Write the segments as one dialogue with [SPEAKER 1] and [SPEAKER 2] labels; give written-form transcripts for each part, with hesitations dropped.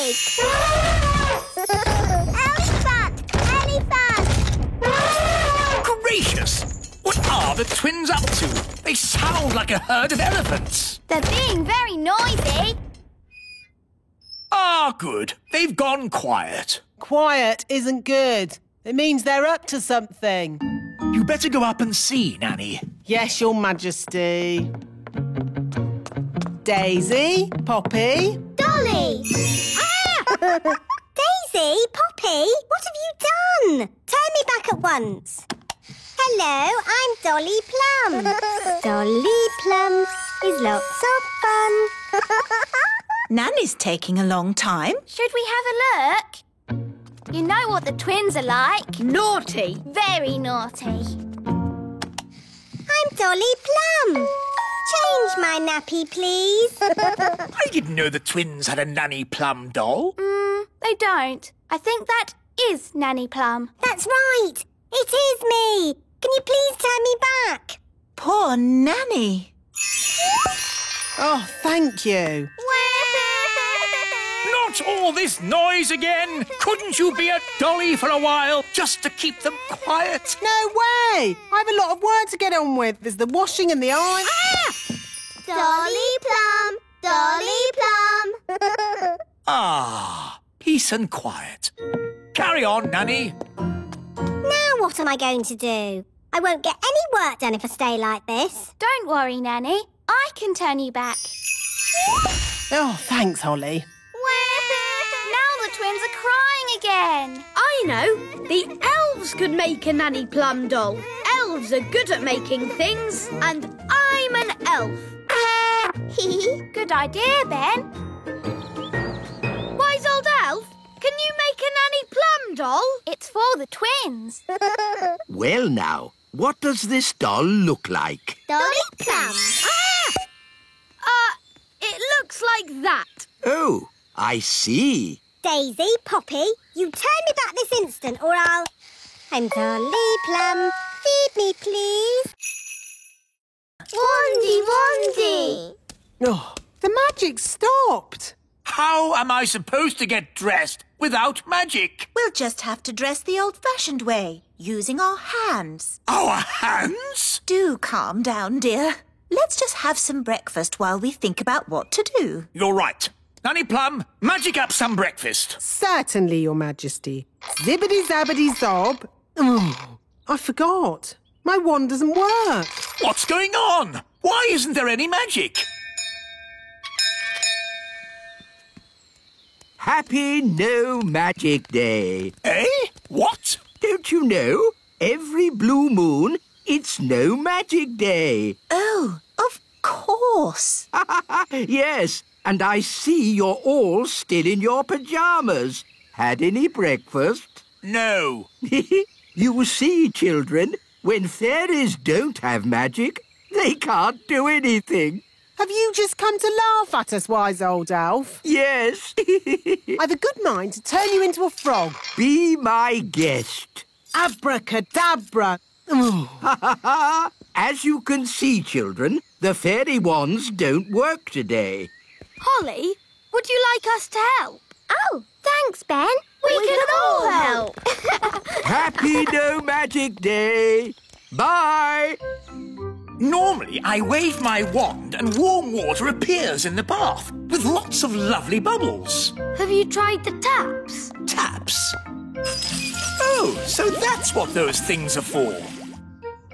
[SPEAKER 1] pig. Elephant! Elephant!
[SPEAKER 2] Gracious! What are the twins up to? They sound like a herd of elephants.
[SPEAKER 1] They're being very noisy.
[SPEAKER 2] Ah, good. They've gone quiet.
[SPEAKER 3] Quiet isn't good. It means they're up to something.
[SPEAKER 2] You better go up and see, Nanny.
[SPEAKER 3] Yes, Your Majesty. Daisy, Poppy.
[SPEAKER 1] Dolly! Ah! Daisy, Poppy, what have you done? Turn me back at once. Hello, I'm Dolly Plum. Dolly Plum is lots of fun.
[SPEAKER 4] Nanny's taking a long time.
[SPEAKER 1] Should we have a look? You know what the twins are like.
[SPEAKER 5] Naughty.
[SPEAKER 1] Very naughty. I'm Dolly Plum. Change my nappy, please.
[SPEAKER 2] I didn't know the twins had a Nanny Plum doll.
[SPEAKER 1] They don't. I think that is Nanny Plum. That's right. It is me. Can you please turn me back?
[SPEAKER 4] Poor Nanny.
[SPEAKER 3] Oh, thank you.
[SPEAKER 2] Not all this noise again! Couldn't you be a dolly for a while, just to keep them quiet?
[SPEAKER 3] No way! I have a lot of work to get on with. There's the washing and the iron.
[SPEAKER 1] Dolly Plum, Dolly Plum.
[SPEAKER 2] Ah, peace and quiet. Carry on, Nanny.
[SPEAKER 1] Now what am I going to do? I won't get any work done if I stay like this. Don't worry, Nanny. I can turn you back.
[SPEAKER 3] Oh, thanks, Holly.
[SPEAKER 1] Now the twins are crying again.
[SPEAKER 5] I know. The elves could make a Nanny Plum doll. Elves are good at making things, and I'm an elf.
[SPEAKER 1] Good idea, Ben.
[SPEAKER 5] Wise old elf, can you make a Nanny Plum doll?
[SPEAKER 1] It's for the twins.
[SPEAKER 6] Well now, what does this doll look like?
[SPEAKER 1] Dolly Plum.
[SPEAKER 5] It looks like that.
[SPEAKER 6] Oh, I see.
[SPEAKER 1] Daisy, Poppy, you turn me back this instant or I'll... I'm Dolly Plum. Feed me, please. Wandy, Wandy.
[SPEAKER 3] Oh, the magic stopped.
[SPEAKER 2] How am I supposed to get dressed without magic?
[SPEAKER 4] We'll just have to dress the old-fashioned way, using our hands.
[SPEAKER 2] Our hands?
[SPEAKER 4] Do calm down, dear. Let's just have some breakfast while we think about what to do.
[SPEAKER 2] You're right. Nanny Plum, magic up some breakfast.
[SPEAKER 3] Certainly, Your Majesty. Zibbity-zabbity-zob. Oh, I forgot. My wand doesn't work.
[SPEAKER 2] What's going on? Why isn't there any magic?
[SPEAKER 6] Happy No Magic Day.
[SPEAKER 2] Eh? What?
[SPEAKER 6] Don't you know? Every blue moon, it's No Magic Day.
[SPEAKER 4] Oh, of course.
[SPEAKER 6] Yes, and I see you're all still in your pyjamas. Had any breakfast?
[SPEAKER 2] No.
[SPEAKER 6] You see, children, when fairies don't have magic, they can't do anything.
[SPEAKER 3] Have you just come to laugh at us, wise old elf?
[SPEAKER 6] Yes.
[SPEAKER 3] I've a good mind to turn you into a frog.
[SPEAKER 6] Be my guest.
[SPEAKER 3] Abracadabra. Oh.
[SPEAKER 6] As you can see, children, the fairy wands don't work today.
[SPEAKER 5] Holly, would you like us to help?
[SPEAKER 1] Oh, thanks, Ben. We can all help.
[SPEAKER 6] Happy No Magic Day. Bye.
[SPEAKER 2] Normally, I wave my wand and warm water appears in the bath with lots of lovely bubbles.
[SPEAKER 5] Have you tried the taps?
[SPEAKER 2] Taps? Oh, so that's what those things are for.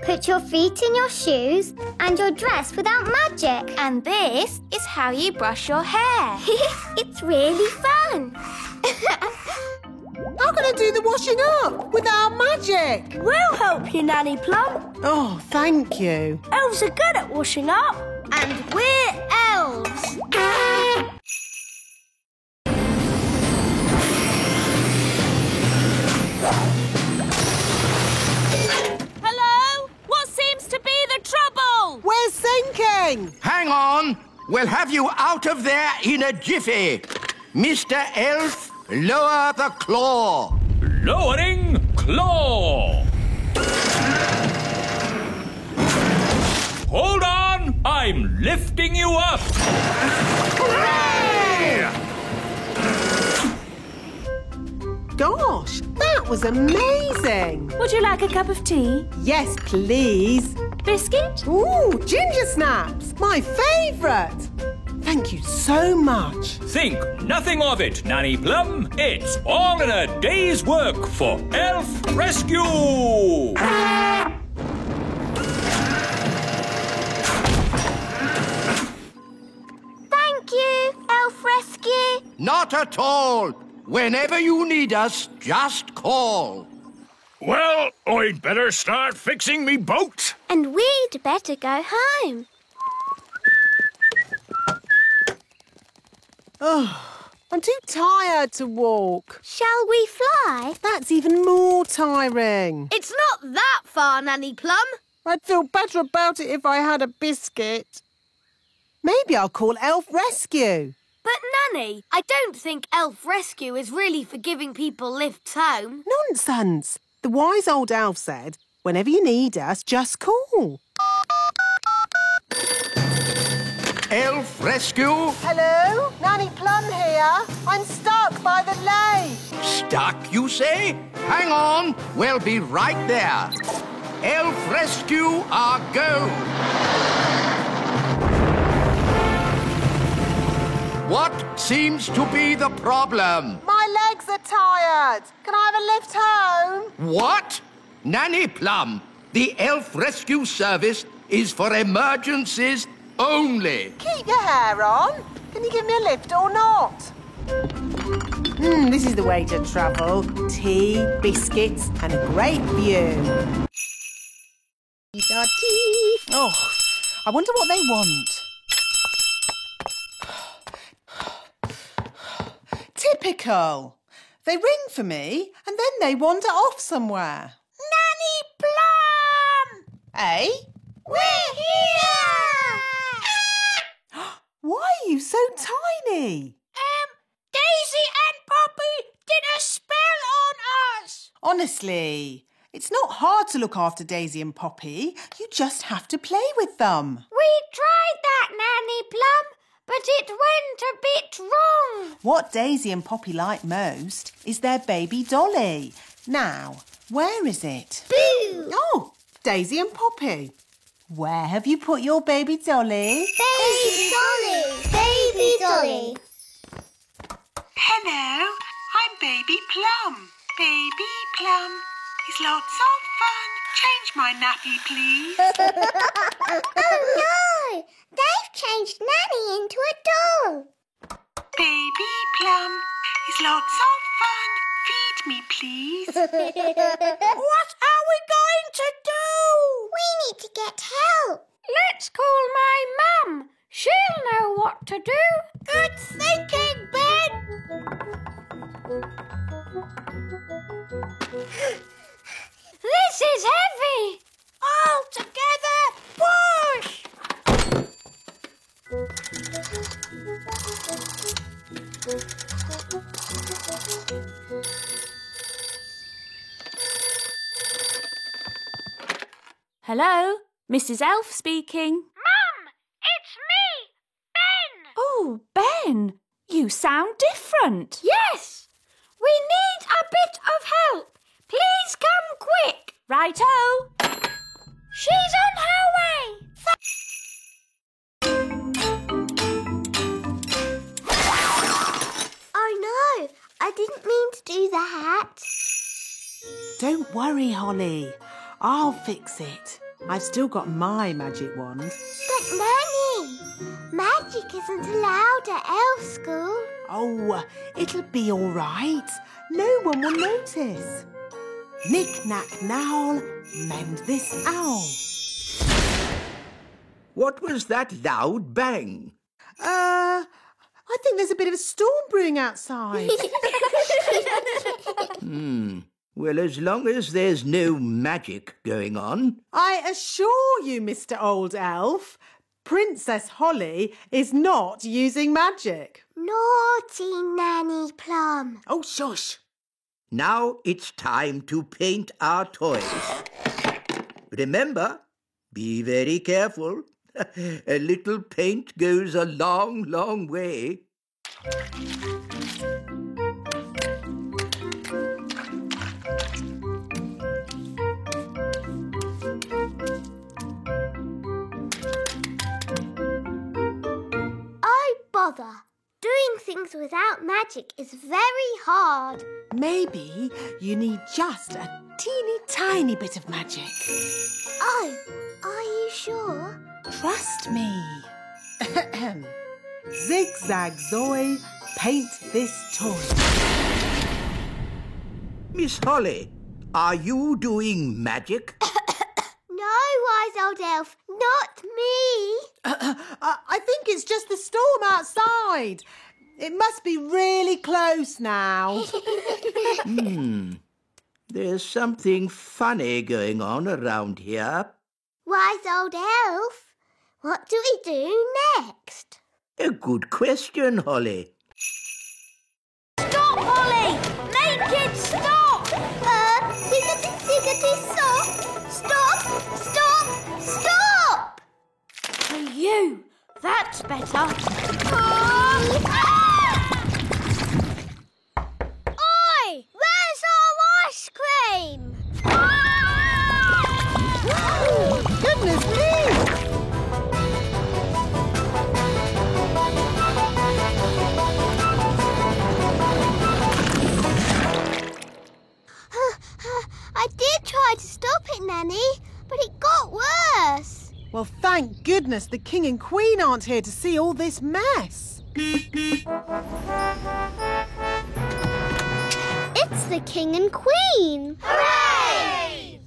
[SPEAKER 1] Put your feet in your shoes and you're dressed without magic. And this is how you brush your hair. It's really fun.
[SPEAKER 3] How can I do the washing up without magic?
[SPEAKER 5] We'll help you, Nanny Plum.
[SPEAKER 3] Oh, thank you.
[SPEAKER 5] Elves are good at washing up. And we're elves. Hello? What seems to be the trouble?
[SPEAKER 3] We're sinking.
[SPEAKER 6] Hang on. We'll have you out of there in a jiffy. Mr. Elf, lower the claw.
[SPEAKER 2] Lowering claw. Hold on, I'm lifting you up.
[SPEAKER 6] Hooray!
[SPEAKER 3] was amazing.
[SPEAKER 7] Would you like a cup of tea?
[SPEAKER 3] Yes, please.
[SPEAKER 7] Biscuit?
[SPEAKER 3] Ooh, ginger snaps, my favourite. Thank you so much.
[SPEAKER 8] Think nothing of it, Nanny Plum. It's all in a day's work for Elf Rescue!
[SPEAKER 1] Thank you, Elf Rescue.
[SPEAKER 6] Not at all. Whenever you need us, just call.
[SPEAKER 2] Well, I'd better start fixing me boat.
[SPEAKER 1] And we'd better go home.
[SPEAKER 3] Oh, I'm too tired to walk.
[SPEAKER 1] Shall we fly?
[SPEAKER 3] That's even more tiring.
[SPEAKER 5] It's not that far, Nanny Plum.
[SPEAKER 3] I'd feel better about it if I had a biscuit. Maybe I'll call Elf Rescue.
[SPEAKER 5] But, Nanny, I don't think Elf Rescue is really for giving people lifts home.
[SPEAKER 3] Nonsense. The wise old elf said, whenever you need us, just call.
[SPEAKER 6] Elf Rescue?
[SPEAKER 3] Hello? Nanny Plum here. I'm stuck by the lake.
[SPEAKER 6] Stuck, you say? Hang on. We'll be right there. Elf Rescue, our go. What seems to be the problem?
[SPEAKER 3] My legs are tired. Can I have a lift home?
[SPEAKER 6] What? Nanny Plum, the Elf Rescue Service is for emergencies only.
[SPEAKER 3] Keep your hair on. Can you give me a lift or not? This is the way to travel. Tea, biscuits and a great view. Oh, I wonder what they want. Typical. They ring for me and then they wander off somewhere.
[SPEAKER 1] Nanny Plum!
[SPEAKER 3] Eh?
[SPEAKER 1] We're here!
[SPEAKER 3] Why are you so tiny?
[SPEAKER 1] Daisy and Poppy did a spell on us!
[SPEAKER 3] Honestly, it's not hard to look after Daisy and Poppy. You just have to play with them.
[SPEAKER 1] We tried that, Nanny Plum, but it went a bit wrong.
[SPEAKER 3] What Daisy and Poppy like most is their baby dolly. Now, where is it?
[SPEAKER 1] Boo!
[SPEAKER 3] Oh, Daisy and Poppy. Where have you put your baby dolly?
[SPEAKER 1] Baby Dolly! Baby Dolly!
[SPEAKER 9] Hello, I'm Baby Plum. Baby Plum is lots of fun. Change my nappy, please.
[SPEAKER 1] Oh no! They've changed Nanny into a doll.
[SPEAKER 9] Baby Plum is lots of fun. Feed me, please.
[SPEAKER 1] What are we going to do? We need to get help. Let's call my mum. She'll know what to do. Good thinking, Ben. This is heavy. All together, push.
[SPEAKER 7] Hello? Mrs. Elf speaking.
[SPEAKER 1] Mum, it's me, Ben.
[SPEAKER 7] Oh, Ben, you sound different.
[SPEAKER 1] Yes, we need a bit of help. Please come quick.
[SPEAKER 7] Righto.
[SPEAKER 1] She's on her way. Oh no, I didn't mean to do that.
[SPEAKER 3] Don't worry, Holly. I'll fix it. I've still got my magic wand.
[SPEAKER 1] But Nanny, magic isn't allowed at elf school.
[SPEAKER 3] Oh, it'll be all right. No one will notice. Knick-knack now, mend this owl.
[SPEAKER 6] What was that loud bang?
[SPEAKER 3] I think there's a bit of a storm brewing outside.
[SPEAKER 6] Well, as long as there's no magic going on.
[SPEAKER 3] I assure you, Mr. Old Elf, Princess Holly is not using magic.
[SPEAKER 1] Naughty Nanny Plum.
[SPEAKER 3] Oh, shush.
[SPEAKER 6] Now it's time to paint our toys. Remember, be very careful. A little paint goes a long, long way.
[SPEAKER 1] bother. Doing things without magic is very hard.
[SPEAKER 3] Maybe you need just a teeny tiny bit of magic.
[SPEAKER 1] Oh, are you sure?
[SPEAKER 3] Trust me. Zigzag Zoe, paint this toy.
[SPEAKER 6] Miss Holly, are you doing magic?
[SPEAKER 1] No, wise old elf, not me.
[SPEAKER 3] I think it's just the storm outside. It must be really close now.
[SPEAKER 6] There's something funny going on around here.
[SPEAKER 1] Wise old elf, what do we do next?
[SPEAKER 6] A good question, Holly.
[SPEAKER 1] Stop, Holly! Make it stop! Ziggity, stop! Stop! Stop! Stop!
[SPEAKER 5] For you. That's better.
[SPEAKER 1] Oi! Where's our ice cream?
[SPEAKER 3] Goodness me!
[SPEAKER 1] I did try to stop it, Nanny, but it got worse.
[SPEAKER 3] Well, thank goodness the King and Queen aren't here to see all this mess.
[SPEAKER 1] It's the King and Queen. Hooray!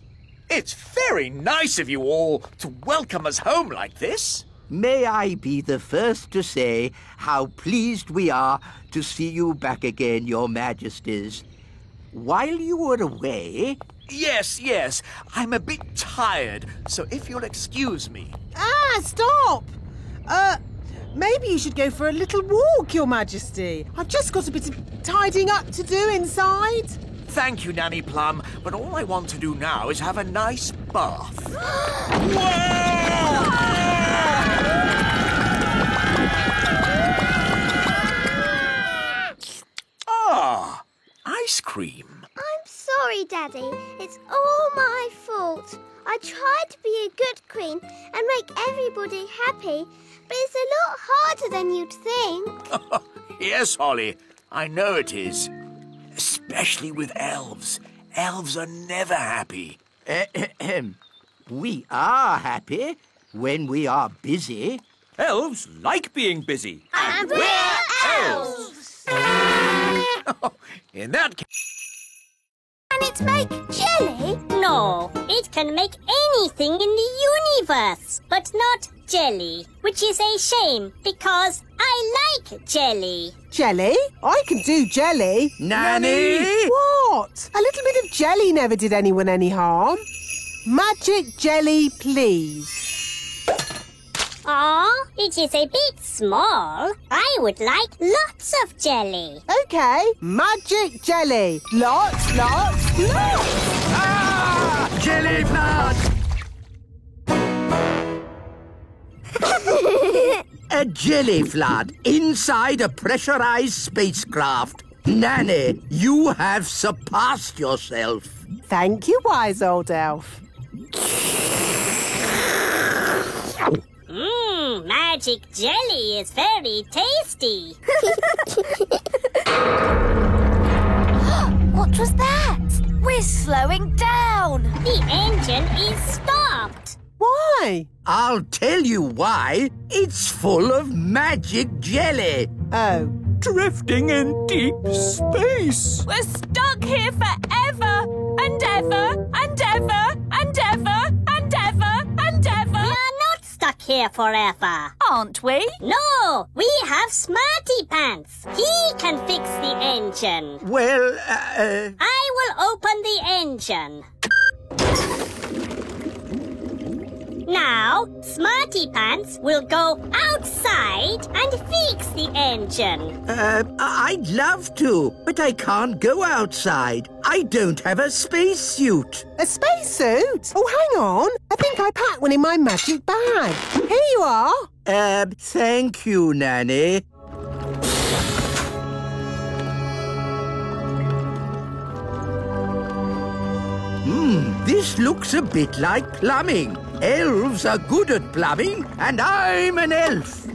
[SPEAKER 2] It's very nice of you all to welcome us home like this.
[SPEAKER 6] May I be the first to say how pleased we are to see you back again, Your Majesties. While you were away...
[SPEAKER 2] Yes. I'm a bit tired, so if you'll excuse me.
[SPEAKER 3] Stop! Maybe you should go for a little walk, Your Majesty. I've just got a bit of tidying up to do inside.
[SPEAKER 2] Thank you, Nanny Plum, but all I want to do now is have a nice bath. Ah, ice cream.
[SPEAKER 1] I'm sorry, Daddy. It's all my fault. I tried to be a good queen and make everybody happy, but it's a lot harder than you'd think.
[SPEAKER 2] Yes, Holly, I know it is. Especially with elves. Elves are never happy.
[SPEAKER 6] We are happy when we are busy.
[SPEAKER 8] Elves like being busy.
[SPEAKER 1] And we're elves!
[SPEAKER 2] In that case...
[SPEAKER 1] Can it make jelly?
[SPEAKER 10] No, it can make anything in the universe, but not jelly, which is a shame because I like jelly.
[SPEAKER 3] Jelly? I can do jelly.
[SPEAKER 6] Nanny!
[SPEAKER 3] What? A little bit of jelly never did anyone any harm. Magic jelly, please.
[SPEAKER 10] Aw, it is a bit small. I would like lots of jelly.
[SPEAKER 3] OK, magic jelly. Lots.
[SPEAKER 6] Ah! Jelly flood! A jelly flood inside a pressurized spacecraft. Nanny, you have surpassed yourself.
[SPEAKER 3] Thank you, wise old elf.
[SPEAKER 10] Magic jelly is very tasty.
[SPEAKER 1] What was that?
[SPEAKER 5] We're slowing down.
[SPEAKER 10] The engine is stopped.
[SPEAKER 3] Why?
[SPEAKER 6] I'll tell you why. It's full of magic jelly.
[SPEAKER 3] Oh.
[SPEAKER 8] Drifting in deep space.
[SPEAKER 7] We're stuck here forever and ever and ever and ever and ever and ever.
[SPEAKER 10] We are not stuck here forever.
[SPEAKER 7] Aren't we?
[SPEAKER 10] No, we have Smarty Pants. He can fix the engine.
[SPEAKER 6] Well,
[SPEAKER 10] I will open the engine. Now, Smarty Pants will go outside and fix the engine.
[SPEAKER 6] I'd love to, but I can't go outside. I don't have a spacesuit.
[SPEAKER 3] A spacesuit? Oh, hang on. I think I packed one in my magic bag. Here you are.
[SPEAKER 6] Thank you, Nanny. This looks a bit like plumbing. Elves are good at plumbing, and I'm an elf.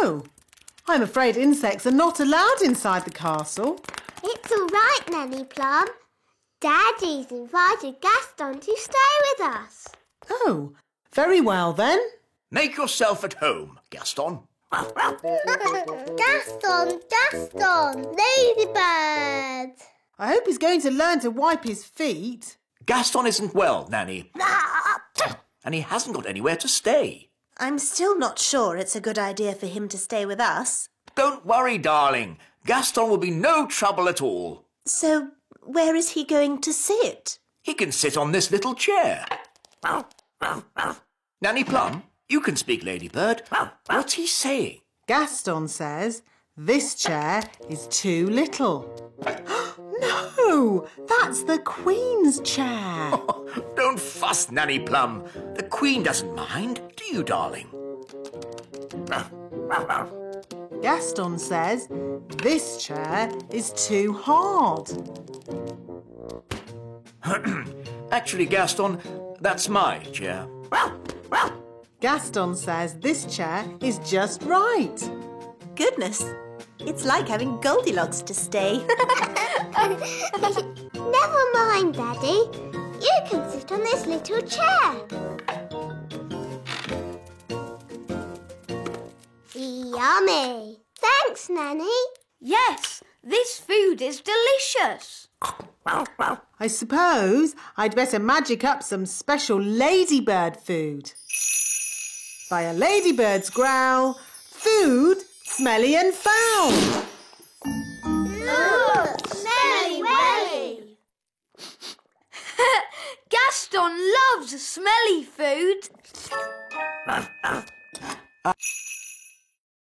[SPEAKER 3] Oh, I'm afraid insects are not allowed inside the castle.
[SPEAKER 1] It's all right, Nanny Plum. Daddy's invited Gaston to stay with us.
[SPEAKER 3] Oh, very well then.
[SPEAKER 2] Make yourself at home, Gaston.
[SPEAKER 1] Gaston, Ladybird.
[SPEAKER 3] I hope he's going to learn to wipe his feet.
[SPEAKER 2] Gaston isn't well, Nanny. And he hasn't got anywhere to stay.
[SPEAKER 4] I'm still not sure it's a good idea for him to stay with us.
[SPEAKER 2] Don't worry, darling. Gaston will be no trouble at all.
[SPEAKER 4] So, where is he going to sit?
[SPEAKER 2] He can sit on this little chair. Nanny Plum, you can speak, Ladybird. What's he saying?
[SPEAKER 3] Gaston says this chair is too little. No, that's the Queen's chair.
[SPEAKER 2] Don't fuss, Nanny Plum. The Queen doesn't mind, do you, darling?
[SPEAKER 3] Gaston says this chair is too hard.
[SPEAKER 2] Actually, Gaston, that's my chair.
[SPEAKER 3] Gaston says this chair is just right.
[SPEAKER 4] Goodness, it's like having Goldilocks to stay.
[SPEAKER 1] Never mind, Daddy. You can sit on this little chair. Yummy. Thanks, Nanny.
[SPEAKER 5] Yes, this food is delicious.
[SPEAKER 3] I suppose I'd better magic up some special ladybird food. By a ladybird's growl, food smelly and foul.
[SPEAKER 1] Look, smelly welly.
[SPEAKER 5] Gaston loves smelly food.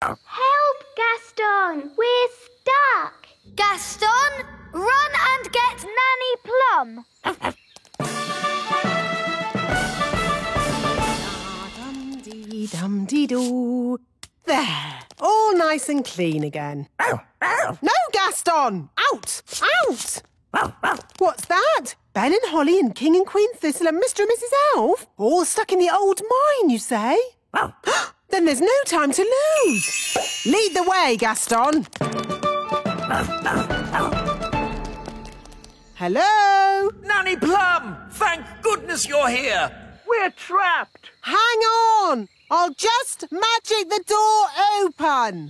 [SPEAKER 1] Help, Gaston. We're stuck.
[SPEAKER 5] Gaston, run and get Nanny Plum.
[SPEAKER 3] Dum-dee-dum-dee-doo. There, all nice and clean again. No, Gaston! Out! Out! What's that? Ben and Holly and King and Queen Thistle and Mr. and Mrs. Elf? All stuck in the old mine, you say? Then there's no time to lose. Lead the way, Gaston. Hello?
[SPEAKER 2] Nanny Plum! Thank goodness you're here! We're trapped!
[SPEAKER 3] Hang on! I'll just magic the door open.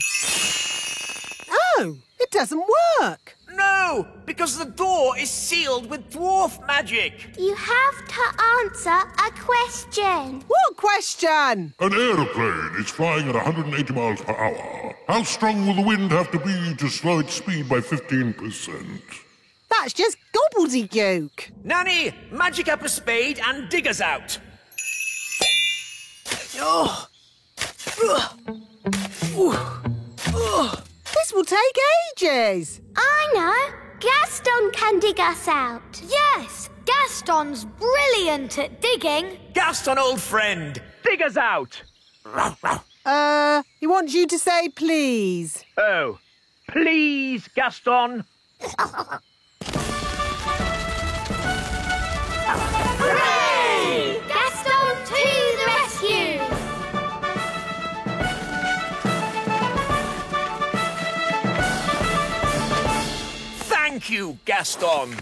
[SPEAKER 3] Oh, it doesn't work.
[SPEAKER 2] No, because the door is sealed with dwarf magic.
[SPEAKER 1] You have to answer a question.
[SPEAKER 3] What question?
[SPEAKER 11] An aeroplane is flying at 180 miles per hour. How strong will the wind have to be to slow its speed by 15%?
[SPEAKER 3] That's just gobbledygook.
[SPEAKER 2] Nanny, magic up a spade and dig us out. Oh.
[SPEAKER 3] This will take ages.
[SPEAKER 1] I know. Gaston can dig us out.
[SPEAKER 5] Yes, Gaston's brilliant at digging.
[SPEAKER 2] Gaston, old friend, dig us out.
[SPEAKER 3] He wants you to say please.
[SPEAKER 2] Oh, please, Gaston.
[SPEAKER 1] Hooray! Gaston to the rescue!
[SPEAKER 2] Thank you, Gaston.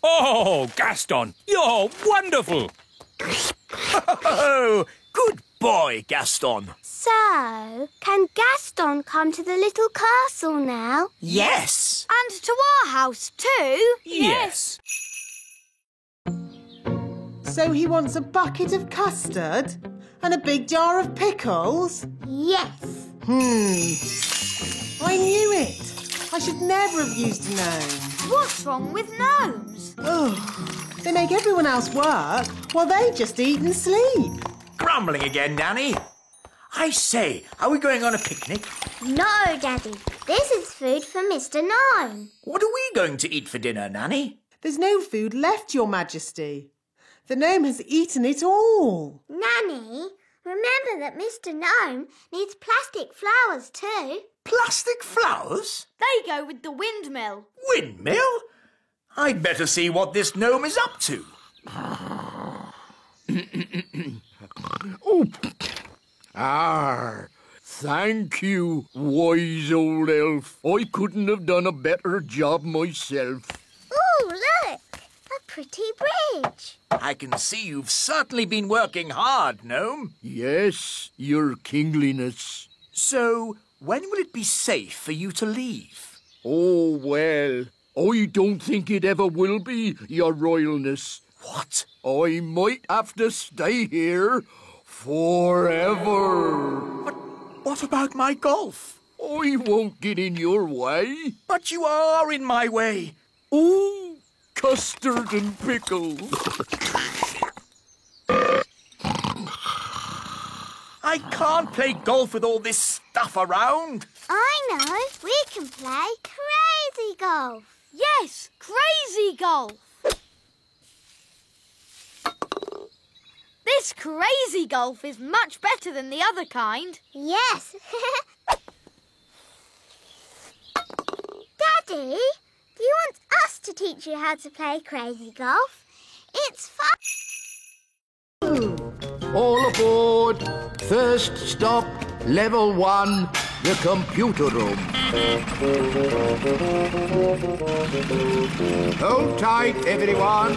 [SPEAKER 8] Oh, Gaston, you're wonderful.
[SPEAKER 2] Oh, good boy, Gaston.
[SPEAKER 1] So, can Gaston come to the little castle now?
[SPEAKER 2] Yes.
[SPEAKER 5] And to our house too.
[SPEAKER 8] Yes.
[SPEAKER 3] So he wants a bucket of custard and a big jar of pickles?
[SPEAKER 1] Yes.
[SPEAKER 3] I knew it. I should never have used a gnome.
[SPEAKER 5] What's wrong with gnomes?
[SPEAKER 3] Oh, they make everyone else work while they just eat and sleep.
[SPEAKER 2] Grumbling again, Nanny. I say, are we going on a picnic?
[SPEAKER 1] No, Daddy. This is food for Mr. Gnome.
[SPEAKER 2] What are we going to eat for dinner, Nanny?
[SPEAKER 3] There's no food left, Your Majesty. The gnome has eaten it all.
[SPEAKER 1] Nanny, remember that Mr. Gnome needs plastic flowers too.
[SPEAKER 2] Plastic flowers?
[SPEAKER 5] They go with the windmill.
[SPEAKER 2] Windmill? I'd better see what this gnome is up to.
[SPEAKER 6] Arr, Thank you, wise old elf. I couldn't have done a better job myself.
[SPEAKER 1] Ooh, look! A pretty bridge.
[SPEAKER 2] I can see you've certainly been working hard, Gnome.
[SPEAKER 6] Yes, your kingliness.
[SPEAKER 2] So, when will it be safe for you to leave?
[SPEAKER 6] Oh, well, I don't think it ever will be, your royalness.
[SPEAKER 2] What?
[SPEAKER 6] I might have to stay here forever.
[SPEAKER 2] But what about my golf?
[SPEAKER 6] I won't get in your way.
[SPEAKER 2] But you are in my way.
[SPEAKER 6] Ooh, custard and pickles.
[SPEAKER 2] I can't play golf with all this stuff around.
[SPEAKER 1] I know. We can play crazy golf.
[SPEAKER 5] Yes, crazy golf. This crazy golf is much better than the other kind.
[SPEAKER 1] Yes. Daddy, do you want us to teach you how to play crazy golf? It's fun.
[SPEAKER 6] All aboard. First stop, level 1, the computer room. Hold tight, everyone.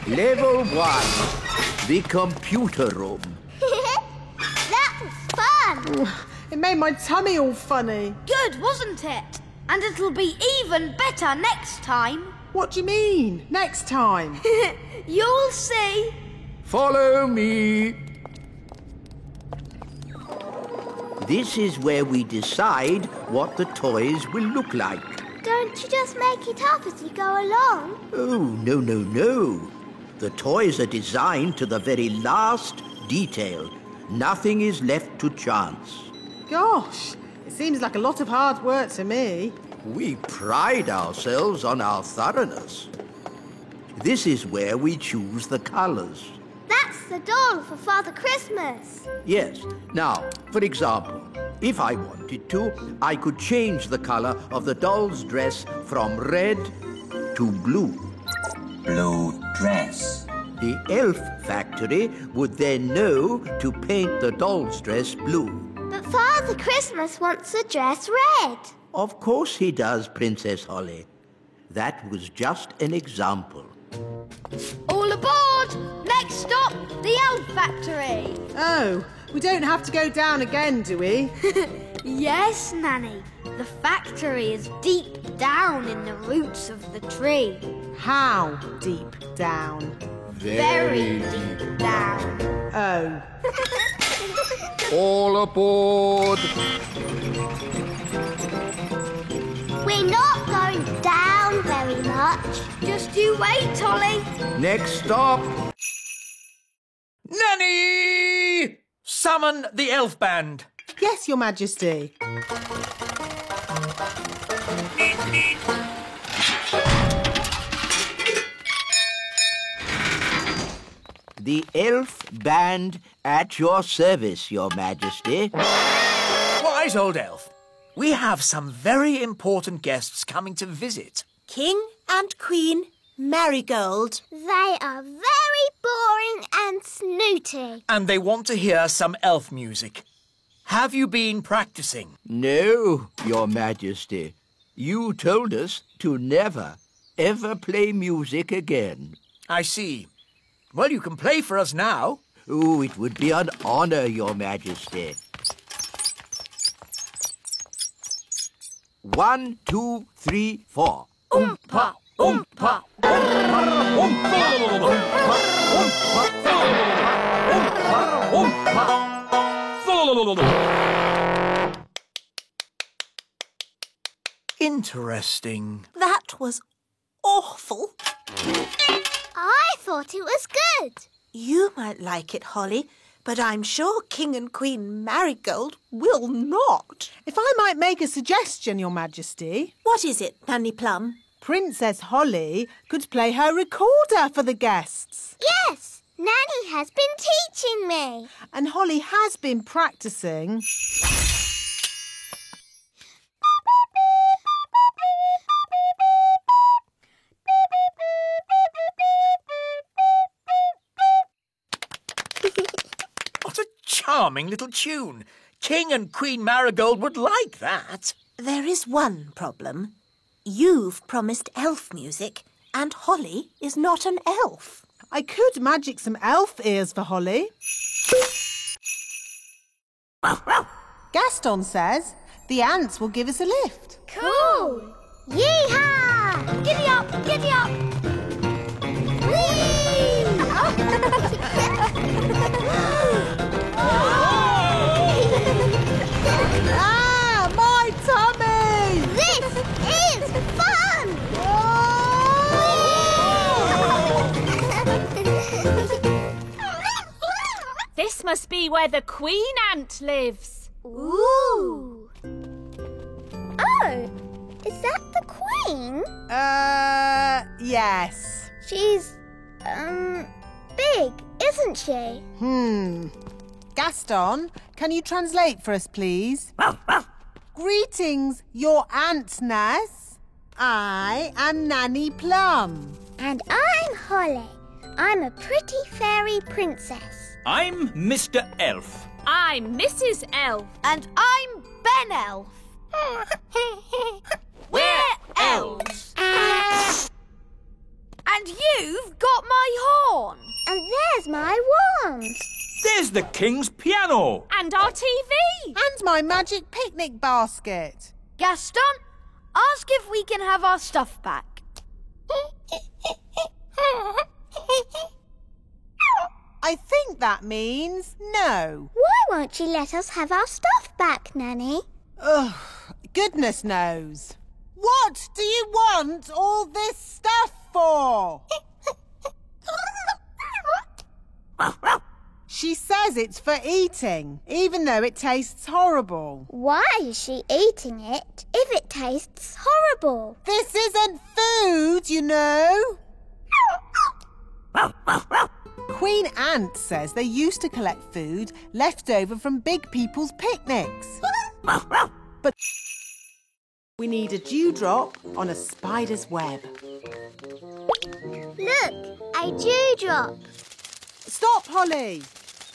[SPEAKER 6] Level 1, the computer room.
[SPEAKER 1] That was fun.
[SPEAKER 3] It made my tummy all funny.
[SPEAKER 5] Good, wasn't it? And it'll be even better next time.
[SPEAKER 3] What do you mean, next time?
[SPEAKER 5] You'll see.
[SPEAKER 6] Follow me. This is where we decide what the toys will look like.
[SPEAKER 1] Don't you just make it up as you go along?
[SPEAKER 6] Oh, no. The toys are designed to the very last detail. Nothing is left to chance.
[SPEAKER 3] Gosh, it seems like a lot of hard work to me.
[SPEAKER 6] We pride ourselves on our thoroughness. This is where we choose the colours.
[SPEAKER 1] That's the doll for Father Christmas.
[SPEAKER 6] Yes. Now, for example, if I wanted to, I could change the colour of the doll's dress from red to blue.
[SPEAKER 12] Blue dress.
[SPEAKER 6] The elf factory would then know to paint the doll's dress blue.
[SPEAKER 1] But Father Christmas wants the dress red.
[SPEAKER 6] Of course he does, Princess Holly. That was just an example.
[SPEAKER 5] All aboard! Next stop, the elf factory.
[SPEAKER 3] Oh, we don't have to go down again, do we?
[SPEAKER 5] Yes, Nanny. The factory is deep down in the roots of the tree.
[SPEAKER 3] How deep down?
[SPEAKER 5] Very deep down.
[SPEAKER 3] Oh.
[SPEAKER 6] All aboard!
[SPEAKER 1] We're not going down very much.
[SPEAKER 5] Just you wait, Ollie.
[SPEAKER 6] Next stop.
[SPEAKER 2] Nanny! Summon the elf band.
[SPEAKER 3] Yes, Your Majesty.
[SPEAKER 6] The elf band at your service, Your Majesty.
[SPEAKER 2] Wise old elf. We have some very important guests coming to visit.
[SPEAKER 4] King and Queen Marigold.
[SPEAKER 1] They are very boring and snooty.
[SPEAKER 2] And they want to hear some elf music. Have you been practicing?
[SPEAKER 6] No, Your Majesty. You told us to never, ever play music again.
[SPEAKER 2] I see. Well, you can play for us now.
[SPEAKER 6] Oh, it would be an honour, Your Majesty. 1, 2, 3, 4.
[SPEAKER 2] Oompa, oompa, Interesting.
[SPEAKER 4] That was awful.
[SPEAKER 1] I thought it was good.
[SPEAKER 4] You might like it, Holly, but I'm sure King and Queen Marigold will not.
[SPEAKER 3] If I might make a suggestion, Your Majesty.
[SPEAKER 4] What is it, Nanny Plum?
[SPEAKER 3] Princess Holly could play her recorder for the guests.
[SPEAKER 1] Yes, Nanny has been teaching me.
[SPEAKER 3] And Holly has been practising.
[SPEAKER 2] charming little tune. King and Queen Marigold would like that.
[SPEAKER 4] There is one problem. You've promised elf music, and Holly is not an elf.
[SPEAKER 3] I could magic some elf ears for Holly. Gaston says the ants will give us a lift.
[SPEAKER 5] Cool! Yee-haw! Giddy up, giddy up! Whee!
[SPEAKER 3] Ah, my tummy!
[SPEAKER 5] This is fun!
[SPEAKER 7] This must be where the Queen Ant lives.
[SPEAKER 5] Ooh! Oh, is that the Queen?
[SPEAKER 3] Yes.
[SPEAKER 5] She's, big, isn't she?
[SPEAKER 3] Gaston, can you translate for us, please? Greetings, your Antness. I am Nanny Plum.
[SPEAKER 5] And I'm Holly. I'm a pretty fairy princess.
[SPEAKER 8] I'm Mr. Elf.
[SPEAKER 7] I'm Mrs. Elf.
[SPEAKER 5] And I'm Ben Elf.
[SPEAKER 7] We're elves.
[SPEAKER 5] And you've got my horn. And there's my wand.
[SPEAKER 8] There's the King's piano.
[SPEAKER 7] And our TV.
[SPEAKER 3] And my magic picnic basket.
[SPEAKER 5] Gaston, ask if we can have our stuff back.
[SPEAKER 3] I think that means no.
[SPEAKER 5] Why won't you let us have our stuff back, Nanny?
[SPEAKER 3] Ugh, goodness knows. What do you want all this stuff for? She says it's for eating, even though it tastes horrible.
[SPEAKER 5] Why is she eating it if it tastes horrible?
[SPEAKER 3] This isn't food, you know. Queen Ant says they used to collect food left over from big people's picnics. But we need a dewdrop on a spider's web.
[SPEAKER 5] Look, a dewdrop.
[SPEAKER 3] Stop, Holly.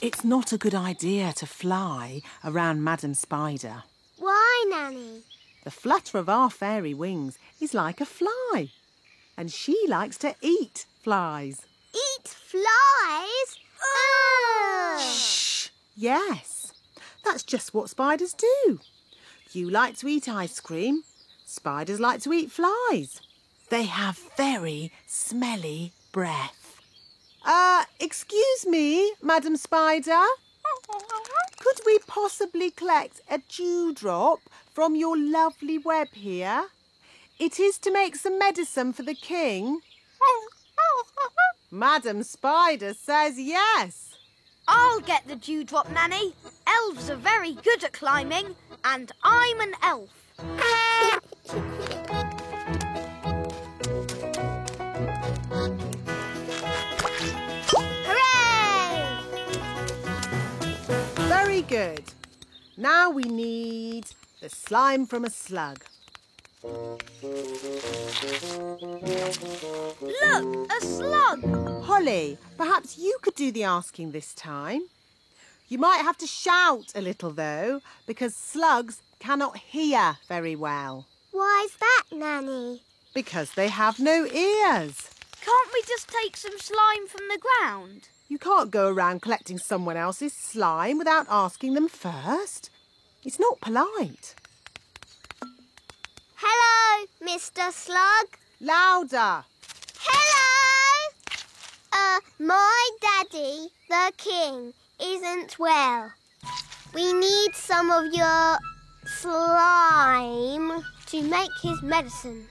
[SPEAKER 3] It's not a good idea to fly around Madam Spider.
[SPEAKER 5] Why, Nanny?
[SPEAKER 3] The flutter of our fairy wings is like a fly. And she likes to eat flies.
[SPEAKER 5] Eat flies?
[SPEAKER 3] Shh! Yes, that's just what spiders do. You like to eat ice cream. Spiders like to eat flies. They have very smelly breath. Excuse me, Madam Spider. Could we possibly collect a dewdrop from your lovely web here? It is to make some medicine for the king. Madam Spider says yes.
[SPEAKER 5] I'll get the dewdrop, Nanny. Elves are very good at climbing, and I'm an elf. Hooray!
[SPEAKER 3] Very good. Now we need the slime from a slug.
[SPEAKER 5] Look, a slug!
[SPEAKER 3] Holly, perhaps you could do the asking this time. You might have to shout a little, though, because slugs cannot hear very well.
[SPEAKER 5] Why's that, Nanny?
[SPEAKER 3] Because they have no ears.
[SPEAKER 5] Can't we just take some slime from the ground?
[SPEAKER 3] You can't go around collecting someone else's slime without asking them first. It's not polite.
[SPEAKER 5] Hello, Mr. Slug.
[SPEAKER 3] Louder.
[SPEAKER 5] Hello! My daddy, the king, isn't well. We need some of your slime to make his medicine.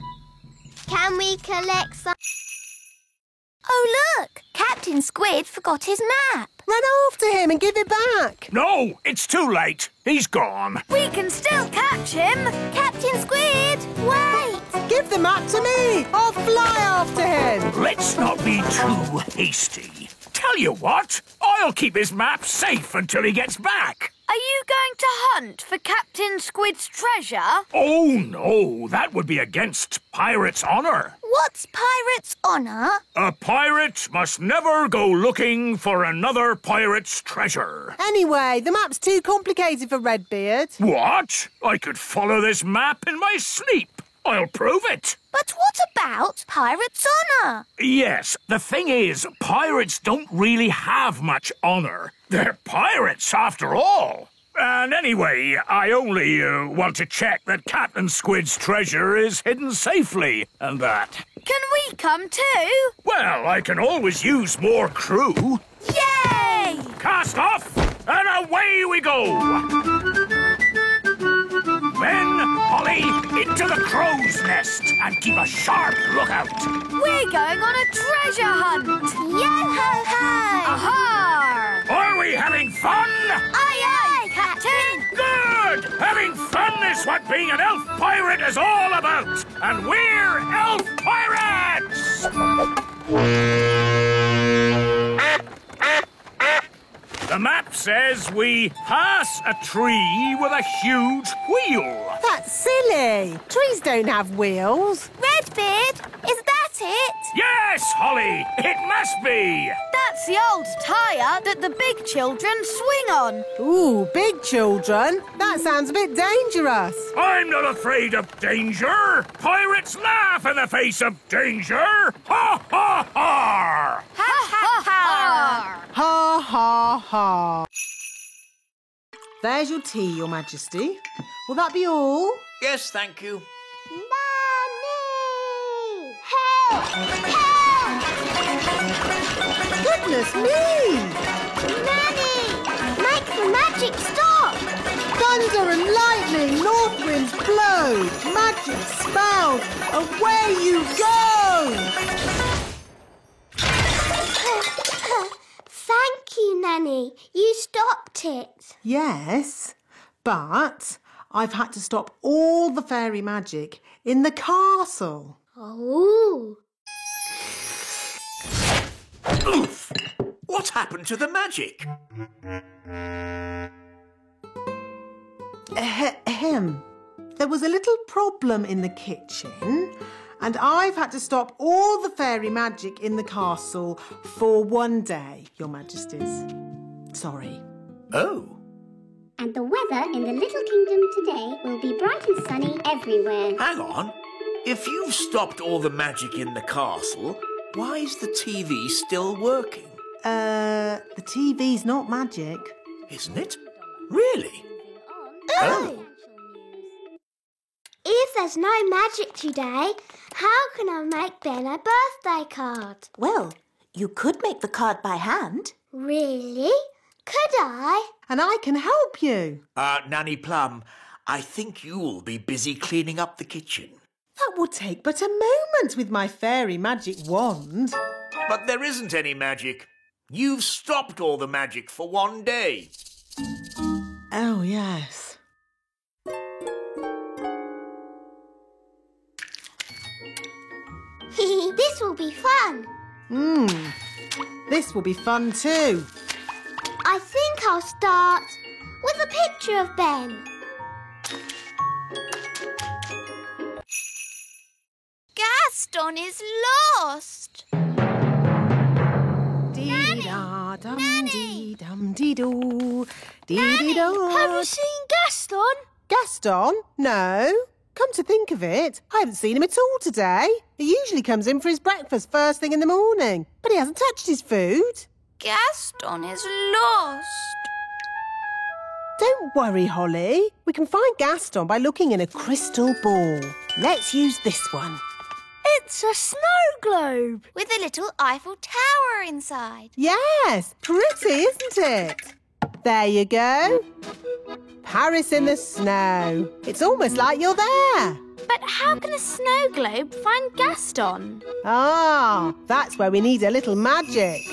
[SPEAKER 5] Can we collect some? Oh, look! Captain Squid forgot his map.
[SPEAKER 3] Run after him and give it back.
[SPEAKER 2] No, it's too late. He's gone.
[SPEAKER 5] We can still catch him. Captain Squid, wait!
[SPEAKER 3] Give the map to me. I'll fly after him.
[SPEAKER 2] Let's not be too hasty. Tell you what, I'll keep his map safe until he gets back.
[SPEAKER 7] Are you going to hunt for Captain Squid's treasure?
[SPEAKER 2] Oh, no, that would be against pirates' honour.
[SPEAKER 5] What's pirate's honour?
[SPEAKER 2] A pirate must never go looking for another pirate's treasure.
[SPEAKER 3] Anyway, the map's too complicated for Redbeard.
[SPEAKER 2] What? I could follow this map in my sleep. I'll prove it.
[SPEAKER 5] But what about pirate's honour?
[SPEAKER 2] Yes, the thing is, pirates don't really have much honour. They're pirates, after all. And anyway, I only want to check that Captain Squid's treasure is hidden safely, and that.
[SPEAKER 7] Can we come too?
[SPEAKER 2] Well, I can always use more crew.
[SPEAKER 7] Yay!
[SPEAKER 2] Cast off, and away we go! Ben, Holly, into the crow's nest, and keep a sharp lookout.
[SPEAKER 7] We're going on a treasure hunt.
[SPEAKER 5] Yo-ho-ho!
[SPEAKER 7] Aha!
[SPEAKER 2] Are we having fun?
[SPEAKER 5] Aye, aye, Captain!
[SPEAKER 2] Good! Having fun is what being an elf pirate is all about! And we're elf pirates! The map says we pass a tree with a huge wheel.
[SPEAKER 3] That's silly. Trees don't have wheels.
[SPEAKER 5] Redbeard, is that it?
[SPEAKER 2] Yes, Holly, it must be.
[SPEAKER 7] That's the old tyre that the big children swing on.
[SPEAKER 3] Ooh, big children? That sounds a bit dangerous.
[SPEAKER 2] I'm not afraid of danger. Pirates laugh in the face of danger. Ha, ha, ha!
[SPEAKER 7] Ha ha ha!
[SPEAKER 3] Ha, ha, ha. There's your tea, Your Majesty. Will that be all?
[SPEAKER 6] Yes, thank you.
[SPEAKER 5] Nanny! Help! Help!
[SPEAKER 3] Goodness me!
[SPEAKER 5] Nanny! Make the magic stop!
[SPEAKER 3] Thunder and lightning, north winds blow, magic spells, away you go!
[SPEAKER 5] Thank you, Nanny. You stopped it.
[SPEAKER 3] Yes, but I've had to stop all the fairy magic in the castle.
[SPEAKER 5] Oh.
[SPEAKER 6] Oof! What happened to the magic?
[SPEAKER 3] Ahem. There was a little problem in the kitchen, and I've had to stop all the fairy magic in the castle for one day, Your Majesties. Sorry.
[SPEAKER 6] Oh.
[SPEAKER 10] And the weather in the Little Kingdom today will be bright and sunny everywhere.
[SPEAKER 6] Hang on. If you've stopped all the magic in the castle, why is the TV still working?
[SPEAKER 3] The TV's not magic.
[SPEAKER 6] Isn't it? Really?
[SPEAKER 5] Oh. If there's no magic today, how can I make Ben a birthday card?
[SPEAKER 4] Well, you could make the card by hand.
[SPEAKER 5] Really? Could I?
[SPEAKER 3] And I can help you.
[SPEAKER 6] Nanny Plum, I think you'll be busy cleaning up the kitchen.
[SPEAKER 3] That will take but a moment with my fairy magic wand.
[SPEAKER 6] But there isn't any magic. You've stopped all the magic for one day.
[SPEAKER 3] Oh, yes.
[SPEAKER 5] This will be fun.
[SPEAKER 3] This will be fun too.
[SPEAKER 5] I think I'll start with a picture of Ben. Gaston is lost.
[SPEAKER 3] Dee-da-dum-dee-dum-dee-doo. Dee-dee-da.
[SPEAKER 5] Have you seen Gaston?
[SPEAKER 3] Gaston? No. Come to think of it, I haven't seen him at all today. He usually comes in for his breakfast first thing in the morning, but he hasn't touched his food.
[SPEAKER 5] Gaston is lost.
[SPEAKER 3] Don't worry, Holly. We can find Gaston by looking in a crystal ball. Let's use this one.
[SPEAKER 5] It's a snow globe with a little Eiffel Tower inside.
[SPEAKER 3] Yes, pretty, isn't it? There you go. Paris in the snow. It's almost like you're there.
[SPEAKER 7] But how can a snow globe find Gaston?
[SPEAKER 3] Ah, that's where we need a little magic.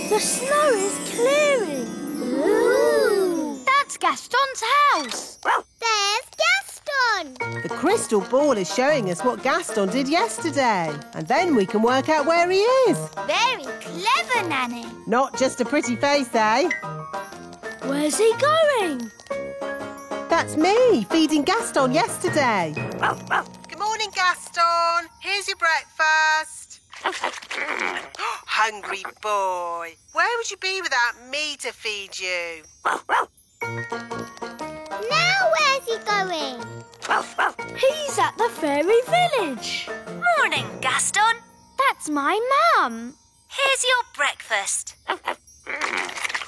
[SPEAKER 5] The snow is clearing. Ooh.
[SPEAKER 7] That's Gaston's house.
[SPEAKER 5] There's Gaston.
[SPEAKER 10] Gaston!
[SPEAKER 3] The crystal ball is showing us what Gaston did yesterday. And then we can work out where he is.
[SPEAKER 5] Very clever, Nanny.
[SPEAKER 3] Not just a pretty face, eh?
[SPEAKER 7] Where's he going?
[SPEAKER 3] That's me, feeding Gaston yesterday. Good morning, Gaston. Here's your breakfast. Hungry boy. Where would you be without me to feed you?
[SPEAKER 5] Now where's he going?
[SPEAKER 7] He's at the fairy village.
[SPEAKER 13] Morning, Gaston.
[SPEAKER 5] That's my mum.
[SPEAKER 13] Here's your breakfast.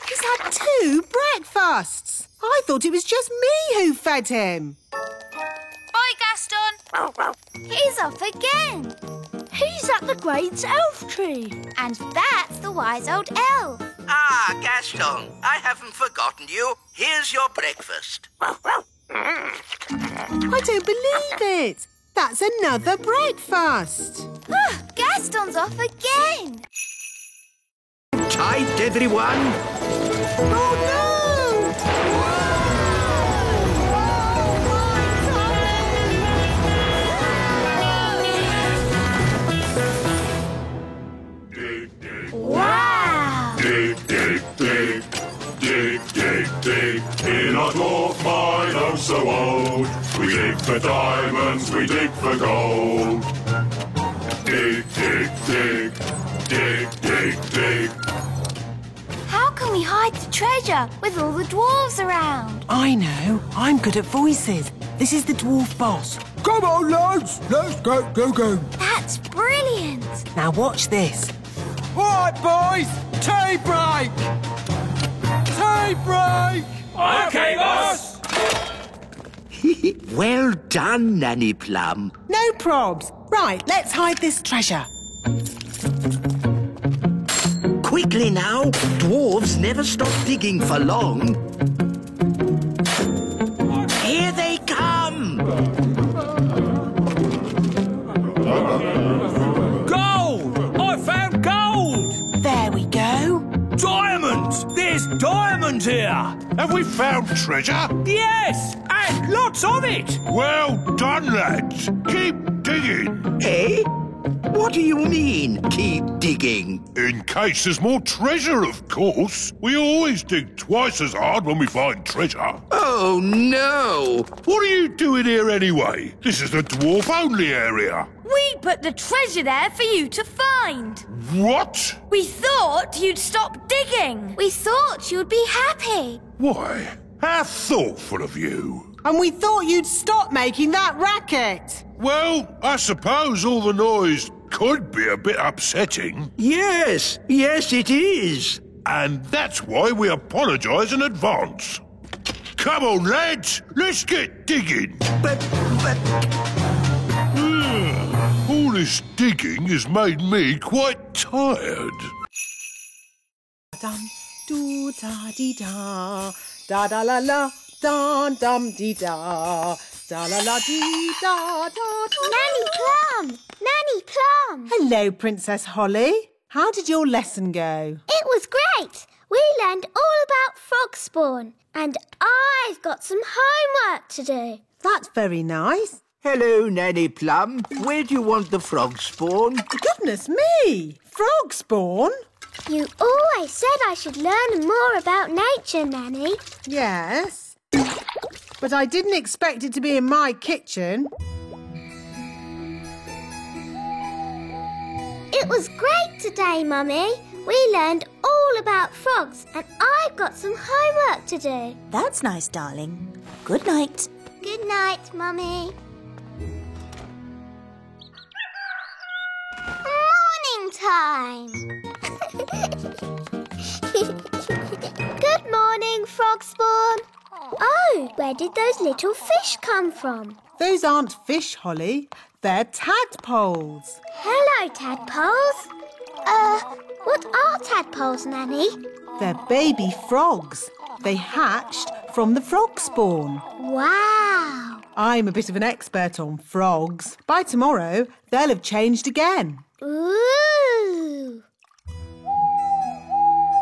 [SPEAKER 3] He's had 2 breakfasts. I thought it was just me who fed him.
[SPEAKER 13] Bye, Gaston.
[SPEAKER 5] He's off again.
[SPEAKER 7] He's at the great elf tree.
[SPEAKER 5] And that's the wise old elf.
[SPEAKER 6] Ah, Gaston, I haven't forgotten you. Here's your breakfast.
[SPEAKER 3] I don't believe it. That's another breakfast.
[SPEAKER 5] Gaston's off again.
[SPEAKER 6] Tight, everyone.
[SPEAKER 3] Oh, no!
[SPEAKER 5] Wow!
[SPEAKER 11] Dig, dig, dig. Dig, dig, dig. In our dwarf mine, oh so old. We dig for diamonds, we dig for gold. Dig, dig, dig. Dig, dig, dig.
[SPEAKER 5] How can we hide the treasure with all the dwarves around?
[SPEAKER 3] I know. I'm good at voices. This is the dwarf boss. Come on, lads. Let's go.
[SPEAKER 5] That's brilliant.
[SPEAKER 3] Now watch this. All right, boys. Tea break. Tea break.
[SPEAKER 8] OK, boss.
[SPEAKER 6] Well done, Nanny Plum.
[SPEAKER 3] No probs. Right, let's hide this treasure.
[SPEAKER 6] Quickly now. Dwarves never stop digging for long. Here they come.
[SPEAKER 8] Gold! I found gold!
[SPEAKER 3] There we go.
[SPEAKER 8] Diamonds! There's diamonds here!
[SPEAKER 11] Have we found treasure?
[SPEAKER 8] Yes! And lots of it!
[SPEAKER 11] Well done, lads. Keep digging.
[SPEAKER 6] Eh? What do you mean, keep digging?
[SPEAKER 11] In case there's more treasure, of course. We always dig twice as hard when we find treasure.
[SPEAKER 6] Oh, no.
[SPEAKER 11] What are you doing here anyway? This is the dwarf-only area.
[SPEAKER 7] We put the treasure there for you to find.
[SPEAKER 11] What?
[SPEAKER 7] We thought you'd stop digging.
[SPEAKER 5] We thought you'd be happy.
[SPEAKER 11] Why? How thoughtful of you.
[SPEAKER 3] And we thought you'd stop making that racket.
[SPEAKER 11] Well, I suppose all the noise could be a bit upsetting.
[SPEAKER 6] Yes, it is.
[SPEAKER 11] And that's why we apologise in advance. Come on, lads, let's get digging.
[SPEAKER 6] But...
[SPEAKER 11] All this digging has made me quite tired.
[SPEAKER 3] Dum doo da dee da da da la la dum dum dee da da la la dee da da da.
[SPEAKER 5] Nanny Plum! Nanny Plum!
[SPEAKER 3] Hello, Princess Holly. How did your lesson go?
[SPEAKER 5] It was great. We learned all about frog spawn. And I've got some homework to do.
[SPEAKER 3] That's very nice.
[SPEAKER 6] Hello, Nanny Plum. Where do you want the frog spawn?
[SPEAKER 3] Goodness me! Frog spawn?
[SPEAKER 5] You always said I should learn more about nature, Nanny.
[SPEAKER 3] Yes. But I didn't expect it to be in my kitchen.
[SPEAKER 5] It was great today, Mummy. We learned all about frogs and I've got some homework to do.
[SPEAKER 4] That's nice, darling. Good night.
[SPEAKER 5] Good night, Mummy. Morning time. Good morning, frog spawn. Oh, where did those little fish come from?
[SPEAKER 3] Those aren't fish, Holly. They're tadpoles.
[SPEAKER 5] Hello, tadpoles. What are tadpoles, Nanny?
[SPEAKER 3] They're baby frogs. They hatched from the frog spawn.
[SPEAKER 5] Wow.
[SPEAKER 3] I'm a bit of an expert on frogs. By tomorrow, they'll have changed again.
[SPEAKER 5] Ooh.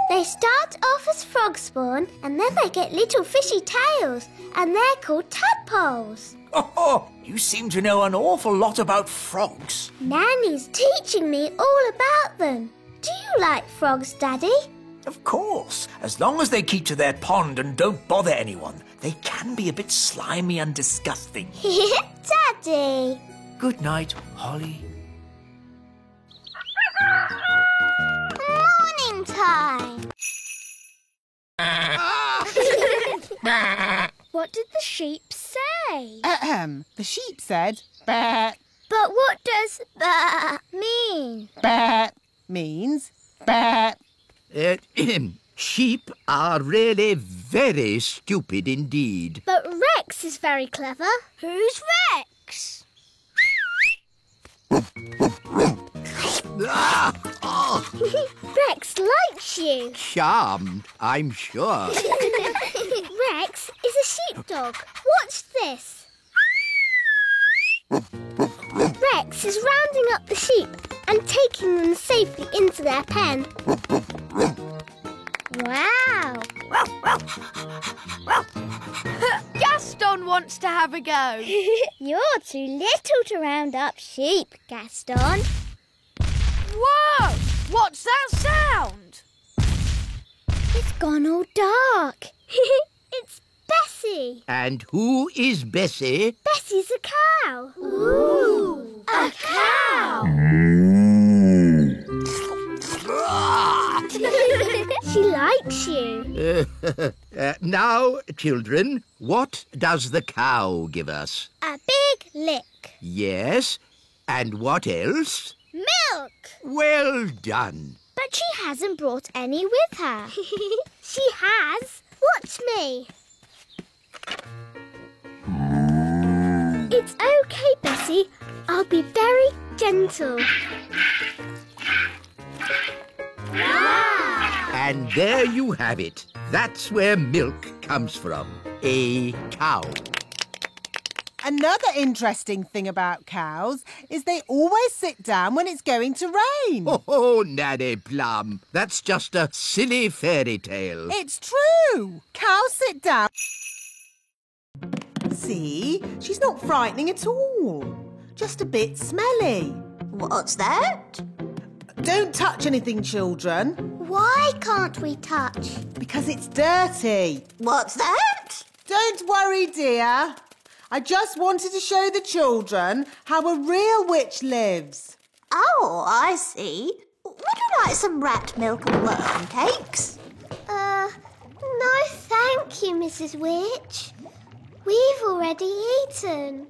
[SPEAKER 5] They start off as frog spawn and then they get little fishy tails and they're called tadpoles.
[SPEAKER 14] Oh, you seem to know an awful lot about frogs.
[SPEAKER 5] Nanny's teaching me all about them. Do you like frogs, Daddy?
[SPEAKER 14] Of course. As long as they keep to their pond and don't bother anyone, they can be a bit slimy and disgusting.
[SPEAKER 5] Daddy!
[SPEAKER 14] Good night, Holly.
[SPEAKER 5] Morning time! What did the sheep say?
[SPEAKER 3] The sheep said, "Bah."
[SPEAKER 5] But what does mean?
[SPEAKER 3] Bah means bah.
[SPEAKER 6] Sheep are really very stupid indeed.
[SPEAKER 5] But Rex is very clever. Who's Rex? Rex likes you.
[SPEAKER 6] Charmed, I'm sure.
[SPEAKER 5] Rex is a sheepdog. What's this? Rex is rounding up the sheep and taking them safely into their pen. Wow!
[SPEAKER 7] Gaston wants to have a go.
[SPEAKER 5] You're too little to round up sheep, Gaston.
[SPEAKER 7] Whoa! What's that sound?
[SPEAKER 5] It's gone all dark. It's Bessie.
[SPEAKER 6] And who is Bessie?
[SPEAKER 5] Bessie's a cow. Ooh! A cow! She likes you.
[SPEAKER 6] Now, children, what does the cow give us?
[SPEAKER 5] A big lick.
[SPEAKER 6] Yes, and what else?
[SPEAKER 5] Milk.
[SPEAKER 6] Well done.
[SPEAKER 5] But she hasn't brought any with her. She has. Watch me. It's okay, Bessie. I'll be very gentle. Wow!
[SPEAKER 6] And there you have it. That's where milk comes from. A cow.
[SPEAKER 3] Another interesting thing about cows is they always sit down when it's going to rain.
[SPEAKER 6] Oh, Nanny Plum, that's just a silly fairy tale.
[SPEAKER 3] It's true. Cows sit down. See, she's not frightening at all. Just a bit smelly.
[SPEAKER 4] What's that?
[SPEAKER 3] Don't touch anything, children.
[SPEAKER 5] Why can't we touch?
[SPEAKER 3] Because it's dirty.
[SPEAKER 4] What's that?
[SPEAKER 3] Don't worry, dear. I just wanted to show the children how a real witch lives.
[SPEAKER 4] Oh, I see. Would you like some rat milk and worm cakes?
[SPEAKER 5] No thank you, Mrs. Witch. We've already eaten.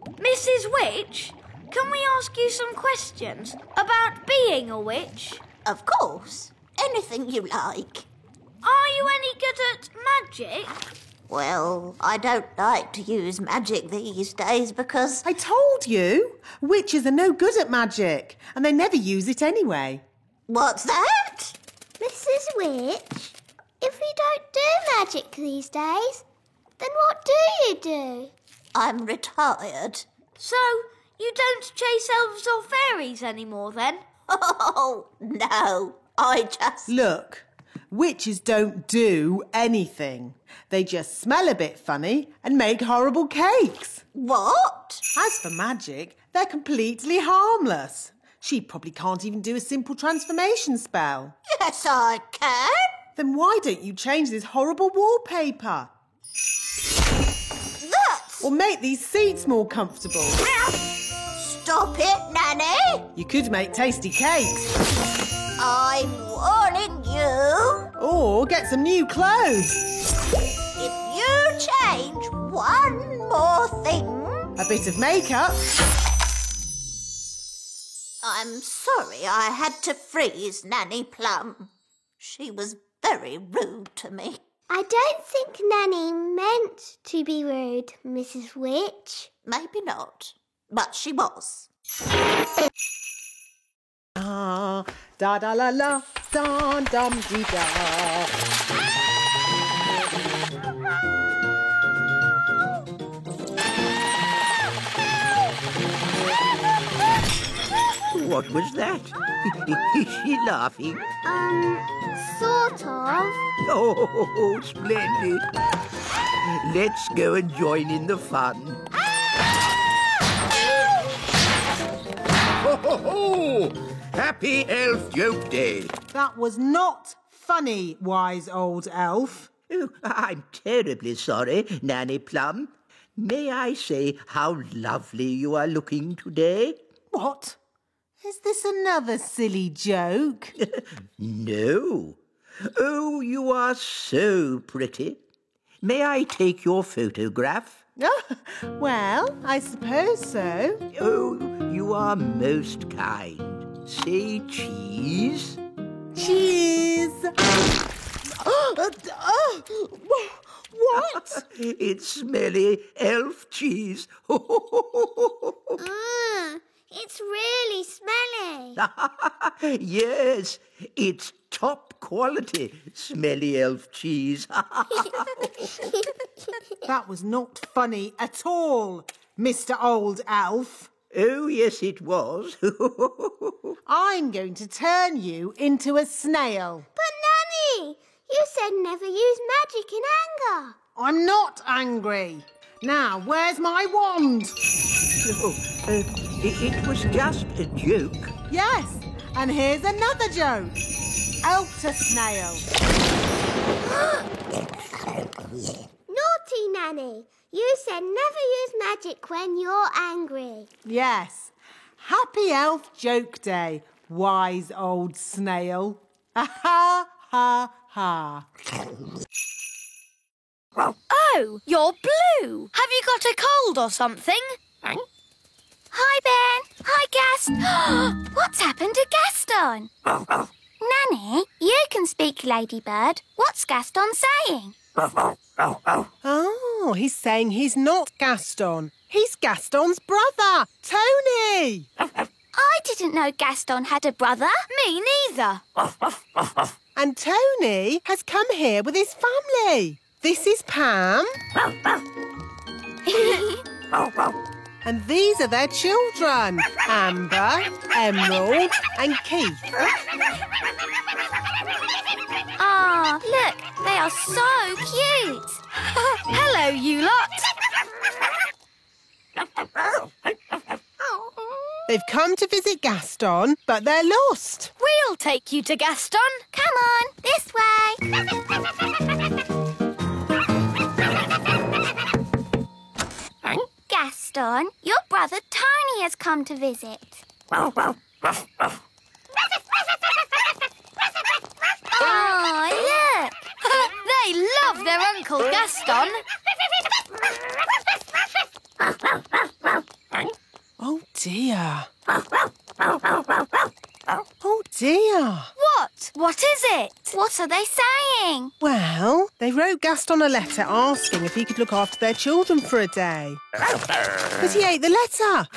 [SPEAKER 7] Mrs. Witch, can we ask you some questions about being a witch?
[SPEAKER 4] Of course. Anything you like.
[SPEAKER 7] Are you any good at magic?
[SPEAKER 4] Well, I don't like to use magic these days because...
[SPEAKER 3] I told you. Witches are no good at magic, and they never use it anyway.
[SPEAKER 4] What's that?
[SPEAKER 5] Mrs. Witch, if we don't do magic these days, then what do you do?
[SPEAKER 4] I'm retired.
[SPEAKER 7] So, you don't chase elves or fairies anymore then?
[SPEAKER 4] Oh, no. I just...
[SPEAKER 3] Look, witches don't do anything. They just smell a bit funny and make horrible cakes.
[SPEAKER 4] What?
[SPEAKER 3] As for magic, they're completely harmless. She probably can't even do a simple transformation spell.
[SPEAKER 4] Yes, I can.
[SPEAKER 3] Then why don't you change this horrible wallpaper?
[SPEAKER 4] That's...
[SPEAKER 3] Or make these seats more comfortable.
[SPEAKER 4] Stop it, Nanny.
[SPEAKER 3] You could make tasty cakes.
[SPEAKER 4] I'm warning you.
[SPEAKER 3] Or get some new clothes.
[SPEAKER 4] If you change one more thing...
[SPEAKER 3] A bit of makeup.
[SPEAKER 4] I'm sorry I had to freeze Nanny Plum. She was very rude to me.
[SPEAKER 5] I don't think Nanny meant to be rude, Mrs. Witch.
[SPEAKER 4] Maybe not, but she was.
[SPEAKER 3] Ah, da da la la, dum dum dee da.
[SPEAKER 6] What was that? Is she laughing?
[SPEAKER 5] Sort of.
[SPEAKER 6] Oh, splendid. Let's go and join in the fun. Ho! Happy Elf Joke Day.
[SPEAKER 3] That was not funny, wise old elf.
[SPEAKER 6] Oh, I'm terribly sorry, Nanny Plum. May I say how lovely you are looking today?
[SPEAKER 3] What? Is this another silly joke?
[SPEAKER 6] No. Oh, you are so pretty. May I take your photograph?
[SPEAKER 3] Well, I suppose so.
[SPEAKER 6] Oh, you are most kind. Say cheese.
[SPEAKER 3] Cheese! What?
[SPEAKER 6] It's smelly elf cheese.
[SPEAKER 5] It's really smelly.
[SPEAKER 6] Yes, it's top quality smelly elf cheese.
[SPEAKER 3] That was not funny at all, Mr. Old Elf.
[SPEAKER 6] Oh, yes, it was.
[SPEAKER 3] I'm going to turn you into a snail.
[SPEAKER 5] But, Nanny, you said never use magic in anger.
[SPEAKER 3] I'm not angry. Now, where's my wand?
[SPEAKER 6] It was just a joke.
[SPEAKER 3] Yes, and here's another joke. Elf to snail.
[SPEAKER 5] Naughty, Nanny. You said never use magic when you're angry.
[SPEAKER 3] Yes. Happy Elf Joke Day, wise old snail. Ha ha ha.
[SPEAKER 7] Oh, you're blue. Have you got a cold or something?
[SPEAKER 5] Hi, Ben. Hi, Gaston.
[SPEAKER 7] What's happened to Gaston?
[SPEAKER 5] Nanny, you can speak, Ladybird. What's Gaston saying?
[SPEAKER 3] Oh, he's saying he's not Gaston. He's Gaston's brother, Tony.
[SPEAKER 5] I didn't know Gaston had a brother.
[SPEAKER 7] Me neither.
[SPEAKER 3] And Tony has come here with his family. This is Pam. And these are their children, Amber, Emerald and Keith.
[SPEAKER 5] Ah, look, they are so cute.
[SPEAKER 7] Hello, you lot.
[SPEAKER 3] They've come to visit Gaston, but they're lost.
[SPEAKER 7] We'll take you to Gaston.
[SPEAKER 5] Come on, this way. Gaston, your brother Tony has come to visit. Oh, look!
[SPEAKER 7] They love their Uncle Gaston.
[SPEAKER 3] Oh, dear. Oh, dear.
[SPEAKER 7] What? What is it?
[SPEAKER 5] What are they saying?
[SPEAKER 3] Well, they wrote Gaston a letter asking if he could look after their children for a day. But he ate the letter.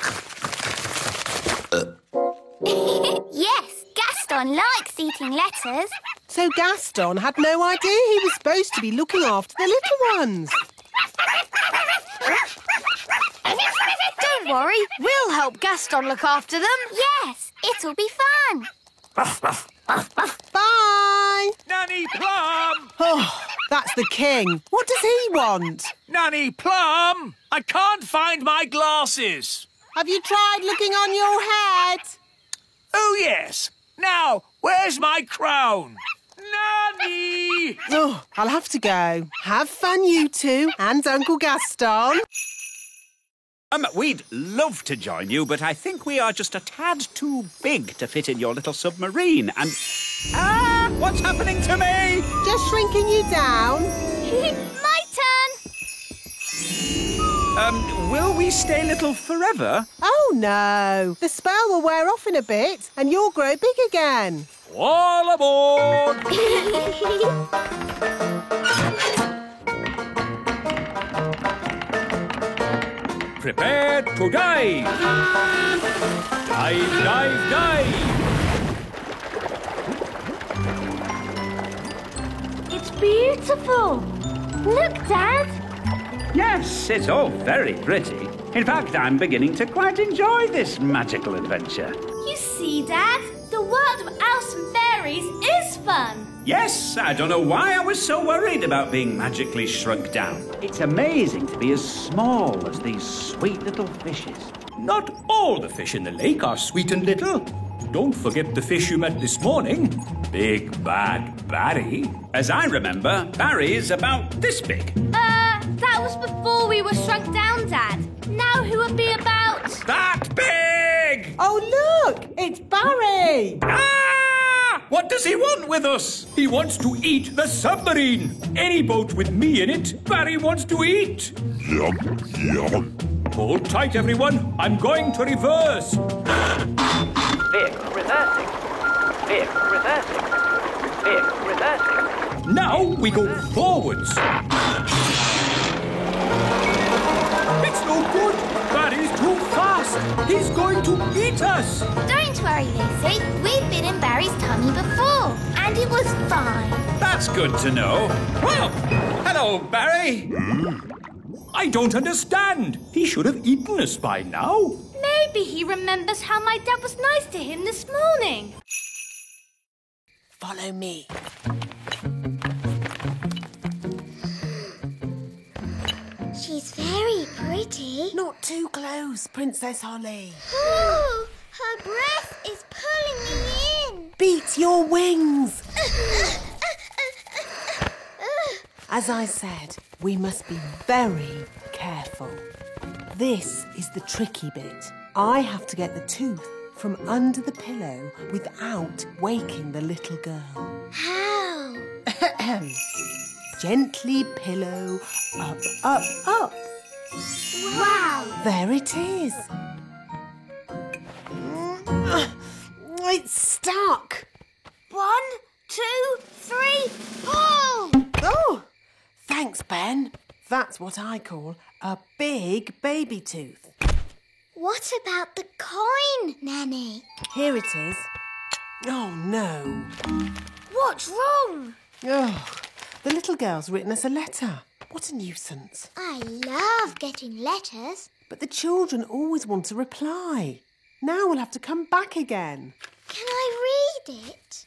[SPEAKER 5] Yes, Gaston likes eating letters.
[SPEAKER 3] So Gaston had no idea he was supposed to be looking after the little ones.
[SPEAKER 7] Don't worry, we'll help Gaston look after them.
[SPEAKER 5] Yes, it'll be fun.
[SPEAKER 3] Bye!
[SPEAKER 2] Nanny Plum!
[SPEAKER 3] Oh, that's the king. What does he want?
[SPEAKER 2] Nanny Plum! I can't find my glasses.
[SPEAKER 3] Have you tried looking on your head?
[SPEAKER 2] Oh, yes. Now, where's my crown? Nanny!
[SPEAKER 3] Oh, I'll have to go. Have fun, you two, and Uncle Gaston.
[SPEAKER 15] We'd love to join you, but I think we are just a tad too big to fit in your little submarine, and... Ah! What's happening to me?
[SPEAKER 3] Just shrinking you down.
[SPEAKER 5] My turn.
[SPEAKER 15] Will we stay little forever?
[SPEAKER 3] Oh, no. The spell will wear off in a bit, and you'll grow big again.
[SPEAKER 2] All aboard!
[SPEAKER 8] Prepare to dive! Dive, dive, dive!
[SPEAKER 5] It's beautiful. Look, Dad.
[SPEAKER 15] Yes, it's all very pretty. In fact, I'm beginning to quite enjoy this magical adventure.
[SPEAKER 5] You see, Dad, the world of elves and fairies is fun.
[SPEAKER 15] Yes, I don't know why I was so worried about being magically shrunk down. It's amazing to be as small as these sweet little fishes.
[SPEAKER 8] Not all the fish in the lake are sweet and little. Don't forget the fish you met this morning. Big Bad Barry.
[SPEAKER 15] As I remember, Barry's about this big.
[SPEAKER 5] That was before we were shrunk down, Dad. Now who would be about...
[SPEAKER 15] That big!
[SPEAKER 3] Oh, look! It's Barry!
[SPEAKER 8] Ah! What does he want with us? He wants to eat the submarine. Any boat with me in it, Barry wants to eat.
[SPEAKER 11] Yum, yum.
[SPEAKER 8] Hold tight, everyone. I'm going to reverse.
[SPEAKER 16] Vehicle reversing. Vehicle reversing. Vehicle reversing.
[SPEAKER 8] Now we go forwards. It's no good. Barry's too fast. He's going to eat us.
[SPEAKER 5] Don't worry, Lucy. We've been in Barry's tummy before, and it was fine.
[SPEAKER 15] That's good to know. Well, hello, Barry.
[SPEAKER 8] I don't understand. He should have eaten us by now.
[SPEAKER 5] Maybe he remembers how my dad was nice to him this morning.
[SPEAKER 3] Follow me.
[SPEAKER 5] She's very pretty.
[SPEAKER 3] Not too close, Princess Holly.
[SPEAKER 5] Oh, her breath is pulling me in.
[SPEAKER 3] Beat your wings. As I said, we must be very careful. This is the tricky bit. I have to get the tooth from under the pillow without waking the little girl.
[SPEAKER 5] How?
[SPEAKER 3] Gently pillow, up, up, up.
[SPEAKER 5] Wow.
[SPEAKER 3] There it is. It's stuck.
[SPEAKER 5] 1, 2, 3, pull!
[SPEAKER 3] Oh, thanks, Ben. That's what I call a big baby tooth.
[SPEAKER 5] What about the coin, Nanny?
[SPEAKER 3] Here it is. Oh, no.
[SPEAKER 5] What's wrong?
[SPEAKER 3] Oh, the little girl's written us a letter. What a nuisance.
[SPEAKER 5] I love getting letters.
[SPEAKER 3] But the children always want to reply. Now we'll have to come back again.
[SPEAKER 5] Can I read it?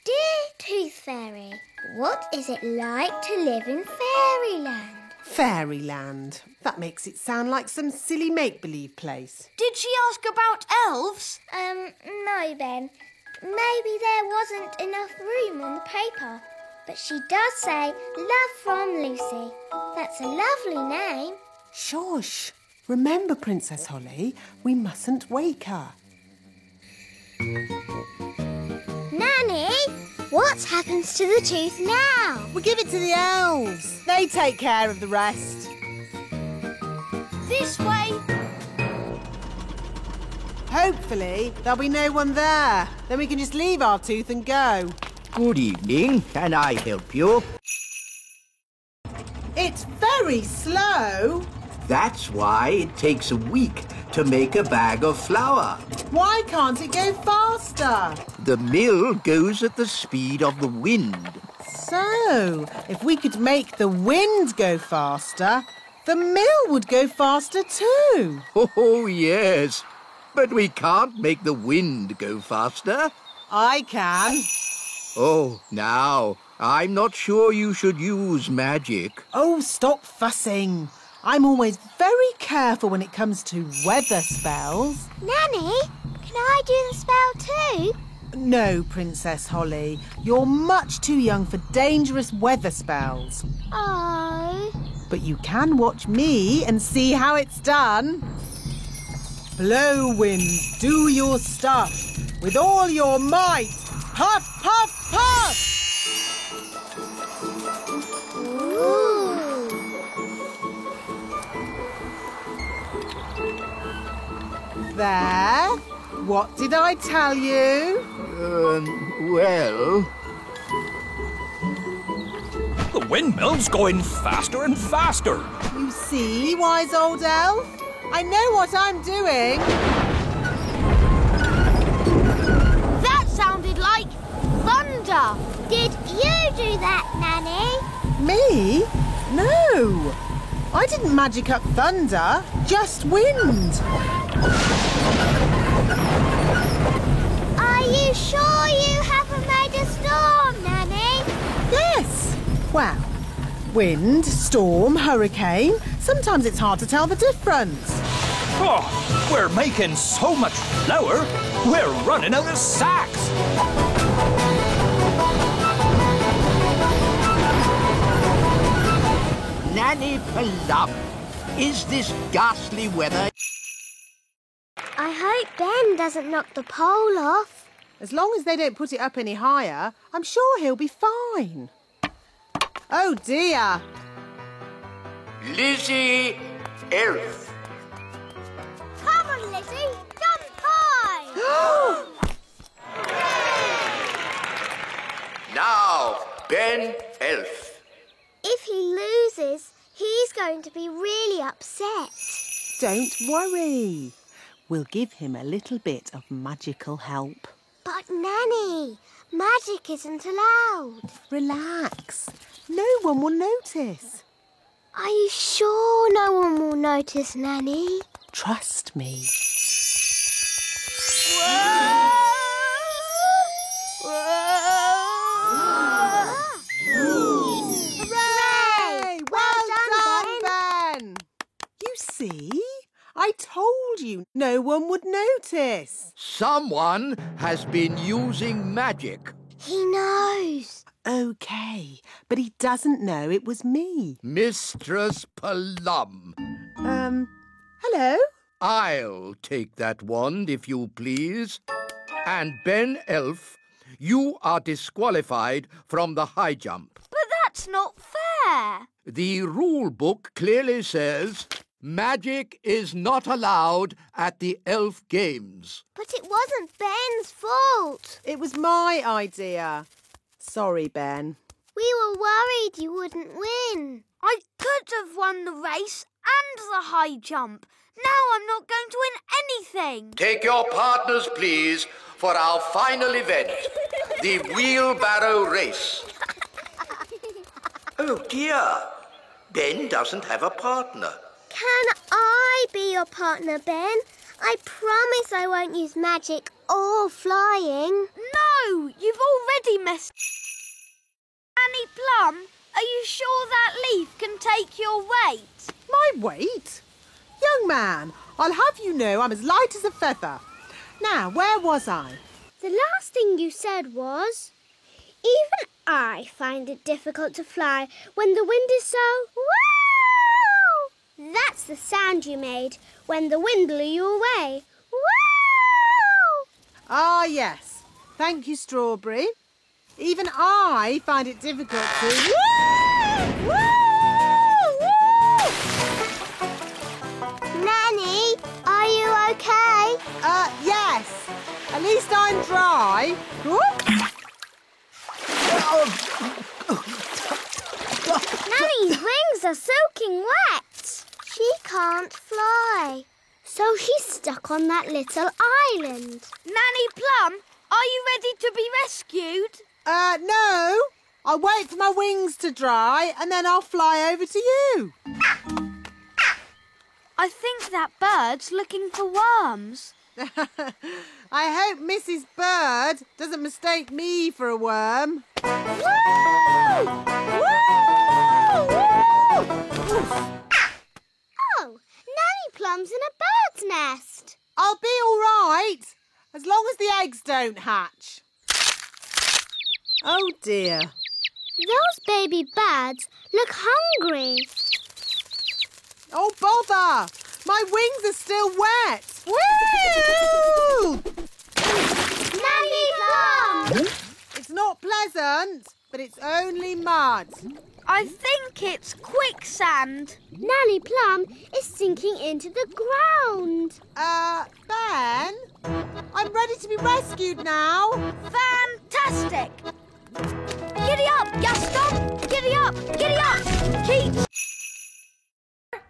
[SPEAKER 5] Dear Tooth Fairy, what is it like to live in fairyland?
[SPEAKER 3] Fairyland. That makes it sound like some silly make-believe place.
[SPEAKER 7] Did she ask about elves?
[SPEAKER 5] No, Ben. Maybe there wasn't enough room on the paper. But she does say, love from Lucy. That's a lovely name.
[SPEAKER 3] Shush. Remember, Princess Holly, we mustn't wake her.
[SPEAKER 5] Nanny, what happens to the tooth now?
[SPEAKER 3] We give it to the elves. They take care of the rest.
[SPEAKER 7] This way.
[SPEAKER 3] Hopefully, there'll be no one there. Then we can just leave our tooth and go.
[SPEAKER 6] Good evening. Can I help you?
[SPEAKER 3] It's very slow.
[SPEAKER 6] That's why it takes a week to make a bag of flour.
[SPEAKER 3] Why can't it go faster?
[SPEAKER 6] The mill goes at the speed of the wind.
[SPEAKER 3] So, if we could make the wind go faster, the mill would go faster too.
[SPEAKER 6] Oh, yes. But we can't make the wind go faster.
[SPEAKER 3] I can.
[SPEAKER 6] Oh, now, I'm not sure you should use magic.
[SPEAKER 3] Oh, stop fussing. I'm always very careful when it comes to weather spells.
[SPEAKER 5] Nanny, can I do the spell too?
[SPEAKER 3] No, Princess Holly. You're much too young for dangerous weather spells.
[SPEAKER 5] Oh.
[SPEAKER 3] But you can watch me and see how it's done. Blow, wind, do your stuff. With all your might. Puff, puff, puff!
[SPEAKER 5] Ooh.
[SPEAKER 3] There. What did I tell you?
[SPEAKER 6] Well...
[SPEAKER 8] The windmill's going faster and faster.
[SPEAKER 3] You see, wise old elf? I know what I'm doing.
[SPEAKER 5] That sounded like thunder. Did you do that, Nanny?
[SPEAKER 3] Me? No. I didn't magic up thunder, just wind.
[SPEAKER 5] Are you sure you haven't made a storm, Nanny?
[SPEAKER 3] Yes. Well, wind, storm, hurricane. Sometimes it's hard to tell the difference.
[SPEAKER 14] Oh, we're making so much flour, we're running out of sacks.
[SPEAKER 6] Nanny Plum, is this ghastly weather?
[SPEAKER 5] I hope Ben doesn't knock the pole off.
[SPEAKER 3] As long as they don't put it up any higher, I'm sure he'll be fine. Oh, dear.
[SPEAKER 6] Lizzie, elf.
[SPEAKER 5] Come on, Lizzie, jump high!
[SPEAKER 6] Now, Ben, elf.
[SPEAKER 5] If he loses, he's going to be really upset.
[SPEAKER 3] Don't worry. We'll give him a little bit of magical help.
[SPEAKER 5] But, Nanny, magic isn't allowed.
[SPEAKER 3] Relax. No one will notice.
[SPEAKER 5] Are you sure no one will notice, Nanny?
[SPEAKER 3] Trust me.
[SPEAKER 5] Hooray! Well done,
[SPEAKER 3] Ben! You see? I told you no one would notice.
[SPEAKER 6] Someone has been using magic.
[SPEAKER 5] He knows.
[SPEAKER 3] OK, but he doesn't know it was me.
[SPEAKER 6] Mistress Plum.
[SPEAKER 3] Hello?
[SPEAKER 6] I'll take that wand, if you please. And Ben Elf, you are disqualified from the high jump.
[SPEAKER 13] But that's not fair.
[SPEAKER 6] The rule book clearly says magic is not allowed at the elf games.
[SPEAKER 5] But it wasn't Ben's fault.
[SPEAKER 3] It was my idea. Sorry, Ben.
[SPEAKER 5] We were worried you wouldn't win.
[SPEAKER 13] I could have won the race and the high jump. Now I'm not going to win anything.
[SPEAKER 6] Take your partners, please, for our final event, the wheelbarrow race. Oh, dear. Ben doesn't have a partner.
[SPEAKER 5] Can I be your partner, Ben? I promise I won't use magic or flying.
[SPEAKER 13] No, you've already messed. Nanny Plum, are you sure that leaf can take your weight?
[SPEAKER 3] My weight? Young man, I'll have you know I'm as light as a feather. Now, where was I?
[SPEAKER 5] The last thing you said was, even I find it difficult to fly when the wind is so... Woo! That's the sound you made when the wind blew you away. Woo!
[SPEAKER 3] Ah, yes. Thank you, Strawberry. Even I find it difficult to... Woo! Woo!
[SPEAKER 5] Nanny, are you okay?
[SPEAKER 3] Yes. At least I'm dry.
[SPEAKER 5] Nanny's wings are soaking wet. She can't fly. So she's stuck on that little island.
[SPEAKER 13] Nanny Plum, are you ready to be rescued?
[SPEAKER 3] No. I'll wait for my wings to dry and then I'll fly over to you.
[SPEAKER 13] I think that bird's looking for worms.
[SPEAKER 3] I hope Mrs. Bird doesn't mistake me for a worm.
[SPEAKER 5] Woo! Woo! Woo! Oh, Nanny Plum's in a bird's nest.
[SPEAKER 3] I'll be all right, as long as the eggs don't hatch. Oh, dear.
[SPEAKER 5] Those baby birds look hungry.
[SPEAKER 3] Oh, bother! My wings are still wet. Woo!
[SPEAKER 5] Nanny Plum!
[SPEAKER 3] It's not pleasant, but it's only mud.
[SPEAKER 13] I think it's quicksand.
[SPEAKER 5] Nanny Plum is sinking into the ground.
[SPEAKER 3] Ben? I'm ready to be rescued now.
[SPEAKER 13] Fantastic! Giddy up, Gaston! Giddy up! Giddy up! Keep...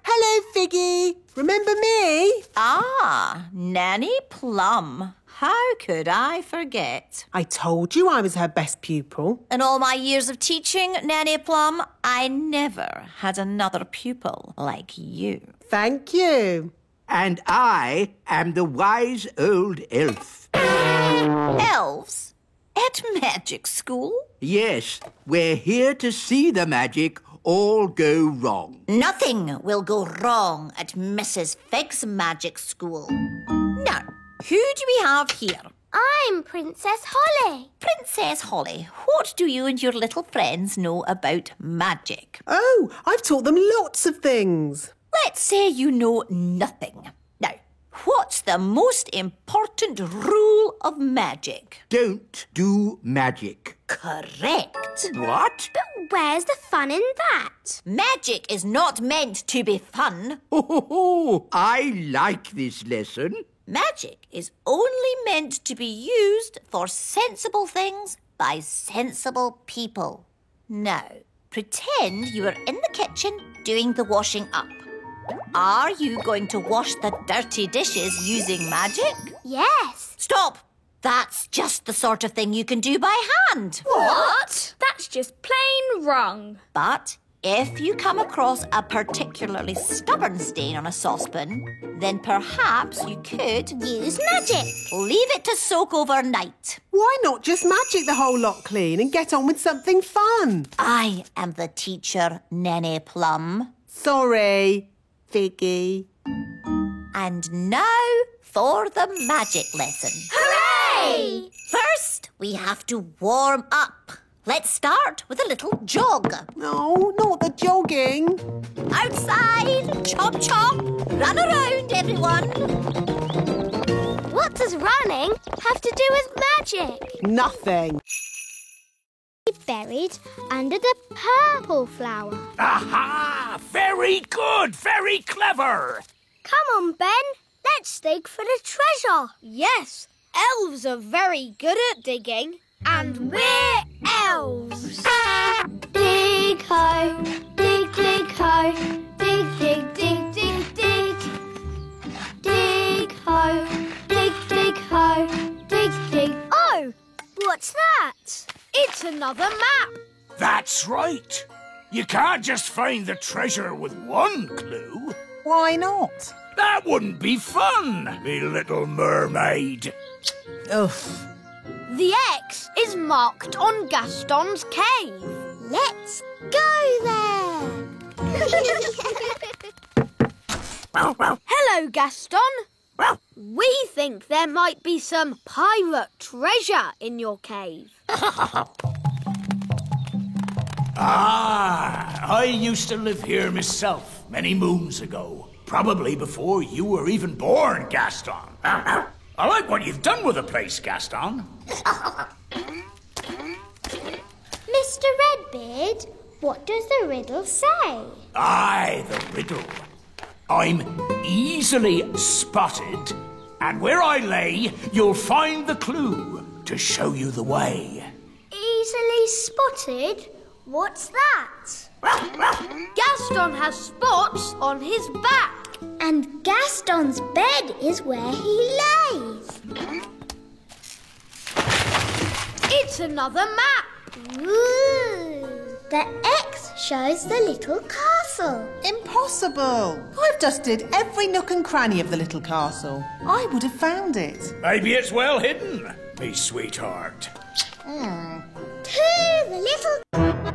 [SPEAKER 3] Hello, Figgy. Remember me?
[SPEAKER 17] Ah, Nanny Plum. How could I forget?
[SPEAKER 3] I told you I was her best pupil.
[SPEAKER 17] In all my years of teaching, Nanny Plum, I never had another pupil like you.
[SPEAKER 3] Thank you.
[SPEAKER 6] And I am the wise old elf.
[SPEAKER 17] Elves? At magic school?
[SPEAKER 6] Yes, we're here to see the magic all go wrong.
[SPEAKER 17] Nothing will go wrong at Mrs. Fig's magic school. Now, who do we have here?
[SPEAKER 5] I'm Princess Holly.
[SPEAKER 17] Princess Holly, what do you and your little friends know about magic?
[SPEAKER 3] Oh, I've taught them lots of things.
[SPEAKER 17] Let's say you know nothing. Now, what's the most important rule of magic?
[SPEAKER 6] Don't do magic.
[SPEAKER 17] Correct.
[SPEAKER 6] What?
[SPEAKER 5] But where's the fun in that?
[SPEAKER 17] Magic is not meant to be fun.
[SPEAKER 6] Oh, I like this lesson.
[SPEAKER 17] Magic is only meant to be used for sensible things by sensible people. Now, pretend you are in the kitchen doing the washing up. Are you going to wash the dirty dishes using magic?
[SPEAKER 5] Yes.
[SPEAKER 17] Stop! That's just the sort of thing you can do by hand.
[SPEAKER 13] What? That's just plain wrong.
[SPEAKER 17] But if you come across a particularly stubborn stain on a saucepan, then perhaps you could
[SPEAKER 5] use magic.
[SPEAKER 17] Leave it to soak overnight.
[SPEAKER 3] Why not just magic the whole lot clean and get on with something fun?
[SPEAKER 17] I am the teacher, Nanny Plum.
[SPEAKER 3] Sorry, Figgy.
[SPEAKER 17] And now for the magic lesson.
[SPEAKER 5] Hooray!
[SPEAKER 17] First, we have to warm up. Let's start with a little jog.
[SPEAKER 3] No, not the jogging.
[SPEAKER 17] Outside, chop chop, run around everyone.
[SPEAKER 5] What does running have to do with magic?
[SPEAKER 3] Nothing.
[SPEAKER 5] Buried under the purple flower.
[SPEAKER 2] Aha! Very good, very clever.
[SPEAKER 5] Come on, Ben. Let's dig for the treasure.
[SPEAKER 13] Yes, elves are very good at digging. And we're elves.
[SPEAKER 5] Dig ho, dig dig ho, dig dig dig dig dig. Dig ho, dig dig ho, dig dig. Oh, what's that?
[SPEAKER 13] It's another map.
[SPEAKER 2] That's right. You can't just find the treasure with one clue.
[SPEAKER 14] Why not?
[SPEAKER 2] That wouldn't be fun, me Little Mermaid.
[SPEAKER 14] Ugh.
[SPEAKER 13] The X is marked on Gaston's cave.
[SPEAKER 5] Let's go there.
[SPEAKER 13] Hello, Gaston. We think there might be some pirate treasure in your cave.
[SPEAKER 2] I used to live here myself many moons ago. Probably before you were even born, Gaston. I like what you've done with the place, Gaston.
[SPEAKER 5] Mr. Redbeard, what does the riddle say?
[SPEAKER 2] Aye, the riddle. I'm easily spotted, and where I lay, you'll find the clue to show you the way.
[SPEAKER 5] Easily spotted? What's that?
[SPEAKER 13] Gaston has spots on his back.
[SPEAKER 5] And Gaston's bed is where he lays.
[SPEAKER 13] It's another map.
[SPEAKER 5] Ooh. The X shows the little castle.
[SPEAKER 3] Impossible. I've dusted every nook and cranny of the little castle. I would have found it.
[SPEAKER 2] Maybe it's well hidden, me sweetheart.
[SPEAKER 5] To the little...